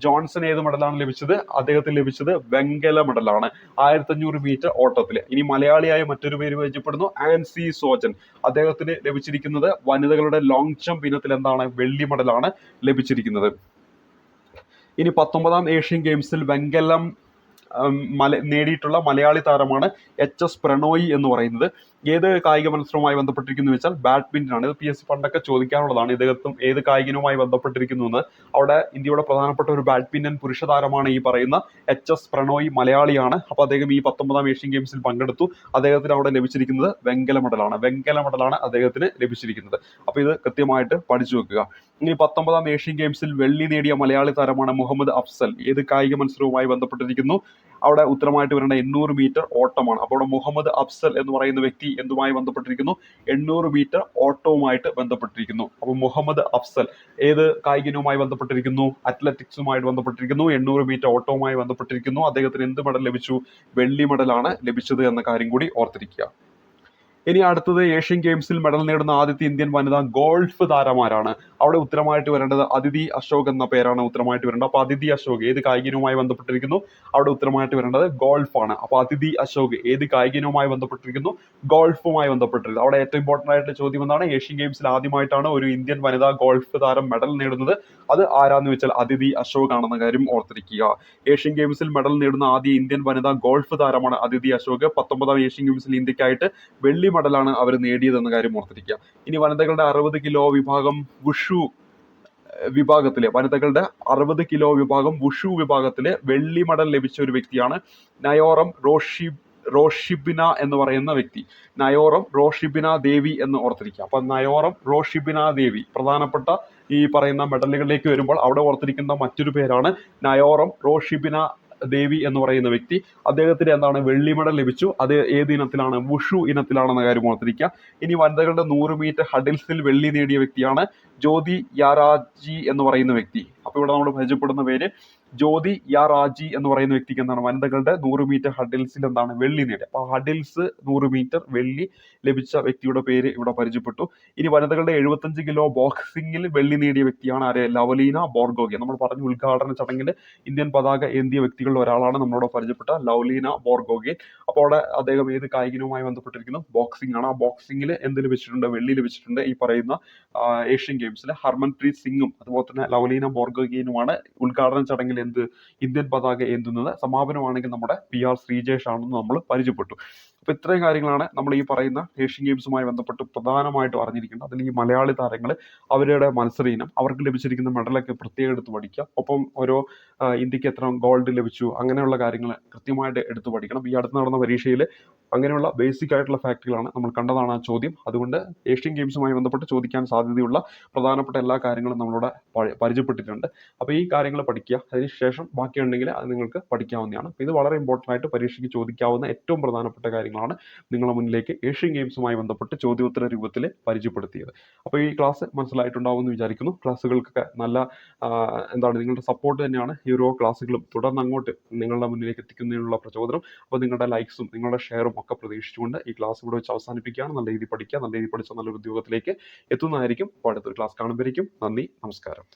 S1: ജോൺസൺ ഏത് മെഡലാണ് ലഭിച്ചത്? അദ്ദേഹത്തിന് ലഭിച്ചത് വെങ്കല മെഡലാണ് 1500 മീറ്റർ ഓട്ടത്തിൽ. ഇനി മലയാളിയായ മറ്റൊരു പേര് പരിചയപ്പെടുന്നു, ആൻസി സോജൻ. അദ്ദേഹത്തിന് ലഭിച്ചിരിക്കുന്നത് വനിതകളുടെ ലോങ് ജമ്പ് ഇനത്തിൽ എന്താണ്? വെള്ളി മെഡലാണ് ലഭിച്ചിരിക്കുന്നത്. ഇനി 19ാം ഏഷ്യൻ ഗെയിംസിൽ വെങ്കലം നേടിയിട്ടുള്ള മലയാളി താരമാണ് HS പ്രണോയി എന്ന് പറയുന്നത്. ഏത് കായിക മത്സരവുമായി ബന്ധപ്പെട്ടിരിക്കുന്നു വെച്ചാൽ ബാഡ്മിന്റൺ ആണ്. ഇത് PSC പണ്ടൊക്കെ ചോദിക്കാനുള്ളതാണ്. ഇദ്ദേഹത്തും ഏത് കായികനുമായി ബന്ധപ്പെട്ടിരിക്കുന്നു എന്ന്. അവിടെ ഇന്ത്യയുടെ പ്രധാനപ്പെട്ട ഒരു ബാഡ്മിന്റൺ പുരുഷ താരമാണ് ഈ പറയുന്ന HS പ്രണോയി, മലയാളിയാണ്. അപ്പോൾ അദ്ദേഹം ഈ 19ാം ഏഷ്യൻ ഗെയിംസിൽ പങ്കെടുത്തു. അദ്ദേഹത്തിന് അവിടെ ലഭിച്ചിരിക്കുന്നത് വെങ്കല മെഡലാണ് അദ്ദേഹത്തിന് ലഭിച്ചിരിക്കുന്നത്. അപ്പോൾ ഇത് കൃത്യമായിട്ട് പഠിച്ചു വെക്കുക. ഇനി 19ാം ഏഷ്യൻ ഗെയിംസിൽ വെള്ളി നേടിയ മലയാളി താരമാണ് മുഹമ്മദ് അഫ്സൽ. ഏത് കായിക മത്സരവുമായി ബന്ധപ്പെട്ടിരിക്കുന്നു? അവിടെ ഉത്തരമായിട്ട് വരേണ്ട 800 മീറ്റർ ഓട്ടമാണ്. അപ്പോൾ അവിടെ മുഹമ്മദ് അഫ്സൽ എന്ന് പറയുന്ന വ്യക്തി എന്തുമായി ബന്ധപ്പെട്ടിരിക്കുന്നു? 800 മീറ്റർ ഓട്ടവുമായിട്ട് ബന്ധപ്പെട്ടിരിക്കുന്നു. അപ്പോൾ മുഹമ്മദ് അഫ്സൽ ഏത് കായികനുമായി ബന്ധപ്പെട്ടിരിക്കുന്നു? അത്ലറ്റിക്സുമായി ബന്ധപ്പെട്ടിരിക്കുന്നു. 800 മീറ്റർ ഓട്ടവുമായി ബന്ധപ്പെട്ടിരിക്കുന്നു. അദ്ദേഹത്തിന് എന്ത് മെഡൽ ലഭിച്ചു? വെള്ളി മെഡലാണ് ലഭിച്ചത് എന്ന കാര്യം കൂടി ഓർത്തിരിക്കുക. ഇനി അടുത്തത് ഏഷ്യൻ ഗെയിംസിൽ മെഡൽ നേടുന്ന ആദ്യത്തെ ഇന്ത്യൻ വനിതാ ഗോൾഫ് താരമാരാണ്? അവിടെ ഉത്തരമായിട്ട് വരേണ്ടത് അദിതി അശോക് എന്ന പേരാണ് ഉത്തരമായിട്ട് വരേണ്ടത്. അപ്പോൾ അദിതി അശോക് ഏത് കായികനുമായി ബന്ധപ്പെട്ടിരിക്കുന്നു? അവിടെ ഉത്തരമായിട്ട് വരേണ്ടത് ഗോൾഫാണ്. അപ്പോൾ അദിതി അശോക് ഏത് കായികനുമായി ബന്ധപ്പെട്ടിരിക്കുന്നു? ഗോൾഫുമായി ബന്ധപ്പെട്ടിരിക്കുന്നു. അവിടെ ഏറ്റവും ഇമ്പോർട്ടൻ്റ് ആയിട്ടുള്ള ചോദ്യം എന്താണ്? ഏഷ്യൻ ഗെയിംസിൽ ആദ്യമായിട്ടാണ് ഒരു ഇന്ത്യൻ വനിതാ ഗോൾഫ് താരം മെഡൽ നേടുന്നത്. അത് ആരാന്ന് വെച്ചാൽ അദിതി അശോക് ആണെന്ന കാര്യം ഓർത്തിരിക്കുക. ഏഷ്യൻ ഗെയിംസിൽ മെഡൽ നേടുന്ന ആദ്യ ഇന്ത്യൻ വനിതാ ഗോൾഫ് താരമാണ് അദിതി അശോക്. 19ാം ഏഷ്യൻ ഗെയിംസിൽ ഇന്ത്യക്കായിട്ട് വെള്ളി മെഡലാണ് അവർ നേടിയതെന്ന കാര്യം ഓർത്തിരിക്കുക. ഇനി വനിതകളുടെ 60 കിലോ വിഭാഗം വുഷു വിഭാഗത്തിലെ വെള്ളി മെഡൽ ലഭിച്ച ഒരു വ്യക്തിയാണ് നയോറം റോഷിബിന എന്ന് പറയുന്ന വ്യക്തി. നയോറം റോഷിബിന ദേവി എന്ന് ഓർത്തിരിക്കുക. അപ്പൊ നയോറം റോഷിബിന ദേവി പ്രധാനപ്പെട്ട ഈ പറയുന്ന മെഡലുകളിലേക്ക് വരുമ്പോൾ അവിടെ ഓർത്തിരിക്കുന്ന മറ്റൊരു പേരാണ് നയോറം റോഷിബിന ദേവി എന്ന് പറയുന്ന വ്യക്തി. അദ്ദേഹത്തിന് എന്താണ്? വെള്ളി മെഡൽ ലഭിച്ചു. അത് ഏത് ഇനത്തിലാണ്? വുഷു ഇനത്തിലാണെന്ന കാര്യം ഓർത്തിരിക്കുക. ഇനി വനിതകളുടെ 100 മീറ്റർ ഹഡിൽസിൽ വെള്ളി നേടിയ വ്യക്തിയാണ് ജ്യോതി യാരാജി എന്ന് പറയുന്ന വ്യക്തി. അപ്പൊ ഇവിടെ നമ്മൾ പരിചയപ്പെടുന്ന പേര് ജ്യോതി യാറാജി എന്ന് പറയുന്ന വ്യക്തിക്ക് എന്താണ്? വനിതകളുടെ 100 മീറ്റർ ഹഡിൽസിൽ എന്താണ്? വെള്ളി നേടി. അപ്പൊ ഹഡിൽസ് 100 മീറ്റർ വെള്ളി ലഭിച്ച വ്യക്തിയുടെ പേര് ഇവിടെ പരിചയപ്പെട്ടു. ഇനി വനിതകളുടെ 75 കിലോ ബോക്സിംഗിൽ വെള്ളി നേടിയ വ്യക്തിയാണ് ആര്? ലവലീന ബോർഗോഗെ. നമ്മൾ പറഞ്ഞു ഉദ്ഘാടന ചടങ്ങിൽ ഇന്ത്യൻ പതാക ഏന്തിയ വ്യക്തികളിൽ ഒരാളാണ് നമ്മളോട് പരിചയപ്പെട്ട ലവലീന ബോർഗോഗെ. അപ്പോൾ അവിടെ അദ്ദേഹം ഏത് കായികനുമായി ബന്ധപ്പെട്ടിരിക്കുന്നു? ബോക്സിംഗ് ആണ്. ആ ബോക്സിംഗിൽ എന്ത് ലഭിച്ചിട്ടുണ്ട്? വെള്ളി ലഭിച്ചിട്ടുണ്ട്. ഈ പറയുന്ന ഏഷ്യൻ ഗെയിംസിൽ ഹർമൻപ്രീത് സിംഗും അതുപോലെ തന്നെ ലവലീന ബോർഗോഗെനുമാണ് ഉദ്ഘാടന ചടങ്ങിൽ എന്ത് ഇന്ത്യൻ പതാക ഏന്തുന്നത്. സമാപനമാണെങ്കിൽ നമ്മുടെ PR ശ്രീജേഷ് ആണെന്ന് നമ്മൾ പരിചയപ്പെട്ടു. അപ്പൊ ഇത്രയും കാര്യങ്ങളാണ് നമ്മൾ ഈ പറയുന്ന ഏഷ്യൻ ഗെയിംസുമായി ബന്ധപ്പെട്ട് പ്രധാനമായിട്ടും അറിഞ്ഞിരിക്കുന്നത്. അതിൽ ഈ മലയാളി താരങ്ങൾ അവരുടെ മത്സര ഇനം, അവർക്ക് ലഭിച്ചിരിക്കുന്ന മെഡലൊക്കെ പ്രത്യേകം എടുത്ത് പഠിക്കുക. ഒപ്പം ഓരോ ഇന്ത്യക്ക് എത്ര ഗോൾഡ് ലഭിച്ചു അങ്ങനെയുള്ള കാര്യങ്ങൾ കൃത്യമായിട്ട് എടുത്ത് പഠിക്കണം. ഈ അടുത്ത് നടന്ന പരീക്ഷയിൽ അങ്ങനെയുള്ള ബേസിക് ആയിട്ടുള്ള ഫാക്റ്റുകളാണ് നമ്മൾ കണ്ടതാണ് ആ ചോദ്യം. അതുകൊണ്ട് ഏഷ്യൻ ഗെയിംസുമായി ബന്ധപ്പെട്ട് ചോദിക്കാൻ സാധ്യതയുള്ള പ്രധാനപ്പെട്ട എല്ലാ കാര്യങ്ങളും നമ്മളിവിടെ പരിചയപ്പെട്ടിട്ടുണ്ട്. അപ്പോൾ ഈ കാര്യങ്ങൾ പഠിക്കുക. അതിനുശേഷം ബാക്കിയുണ്ടെങ്കിൽ അത് നിങ്ങൾക്ക് പഠിക്കാവുന്നതാണ്. ഇത് വളരെ ഇമ്പോർട്ടൻ്റ് ആയിട്ട് പരീക്ഷയ്ക്ക് ചോദിക്കാവുന്ന ഏറ്റവും പ്രധാനപ്പെട്ട കാര്യങ്ങളാണ് നിങ്ങളുടെ മുന്നിലേക്ക് ഏഷ്യൻ ഗെയിംസുമായി ബന്ധപ്പെട്ട് ചോദ്യോത്തര രൂപത്തിൽ പരിചയപ്പെടുത്തിയത്. അപ്പോൾ ഈ ക്ലാസ് മനസ്സിലായിട്ടുണ്ടാവും എന്ന് വിചാരിക്കുന്നു. ക്ലാസ്സുകൾക്കൊക്കെ നല്ല നിങ്ങളുടെ സപ്പോർട്ട് തന്നെയാണ് ഈ ഓരോ ക്ലാസ്സുകളും തുടർന്ന് അങ്ങോട്ട് നിങ്ങളുടെ മുന്നിലേക്ക് എത്തിക്കുന്നതിനുള്ള പ്രചോദനം. അപ്പോൾ നിങ്ങളുടെ ലൈക്സും നിങ്ങളുടെ ഷെയറും ഒക്കെ പ്രതീക്ഷിച്ചുകൊണ്ട് ഈ ക്ലാസ് ഇവിടെ വെച്ച് അവസാനിപ്പിക്കുകയാണ്. നല്ല രീതിയിൽ പഠിക്കുക, നല്ല രീതിയിൽ പഠിച്ച നല്ലൊരു ഉദ്യോഗത്തിലേക്ക് എത്തുന്നതായിരിക്കും. അപ്പോൾ അടുത്തൊരു ക്ലാസ് കാണുമ്പോഴേക്കും നന്ദി, നമസ്കാരം.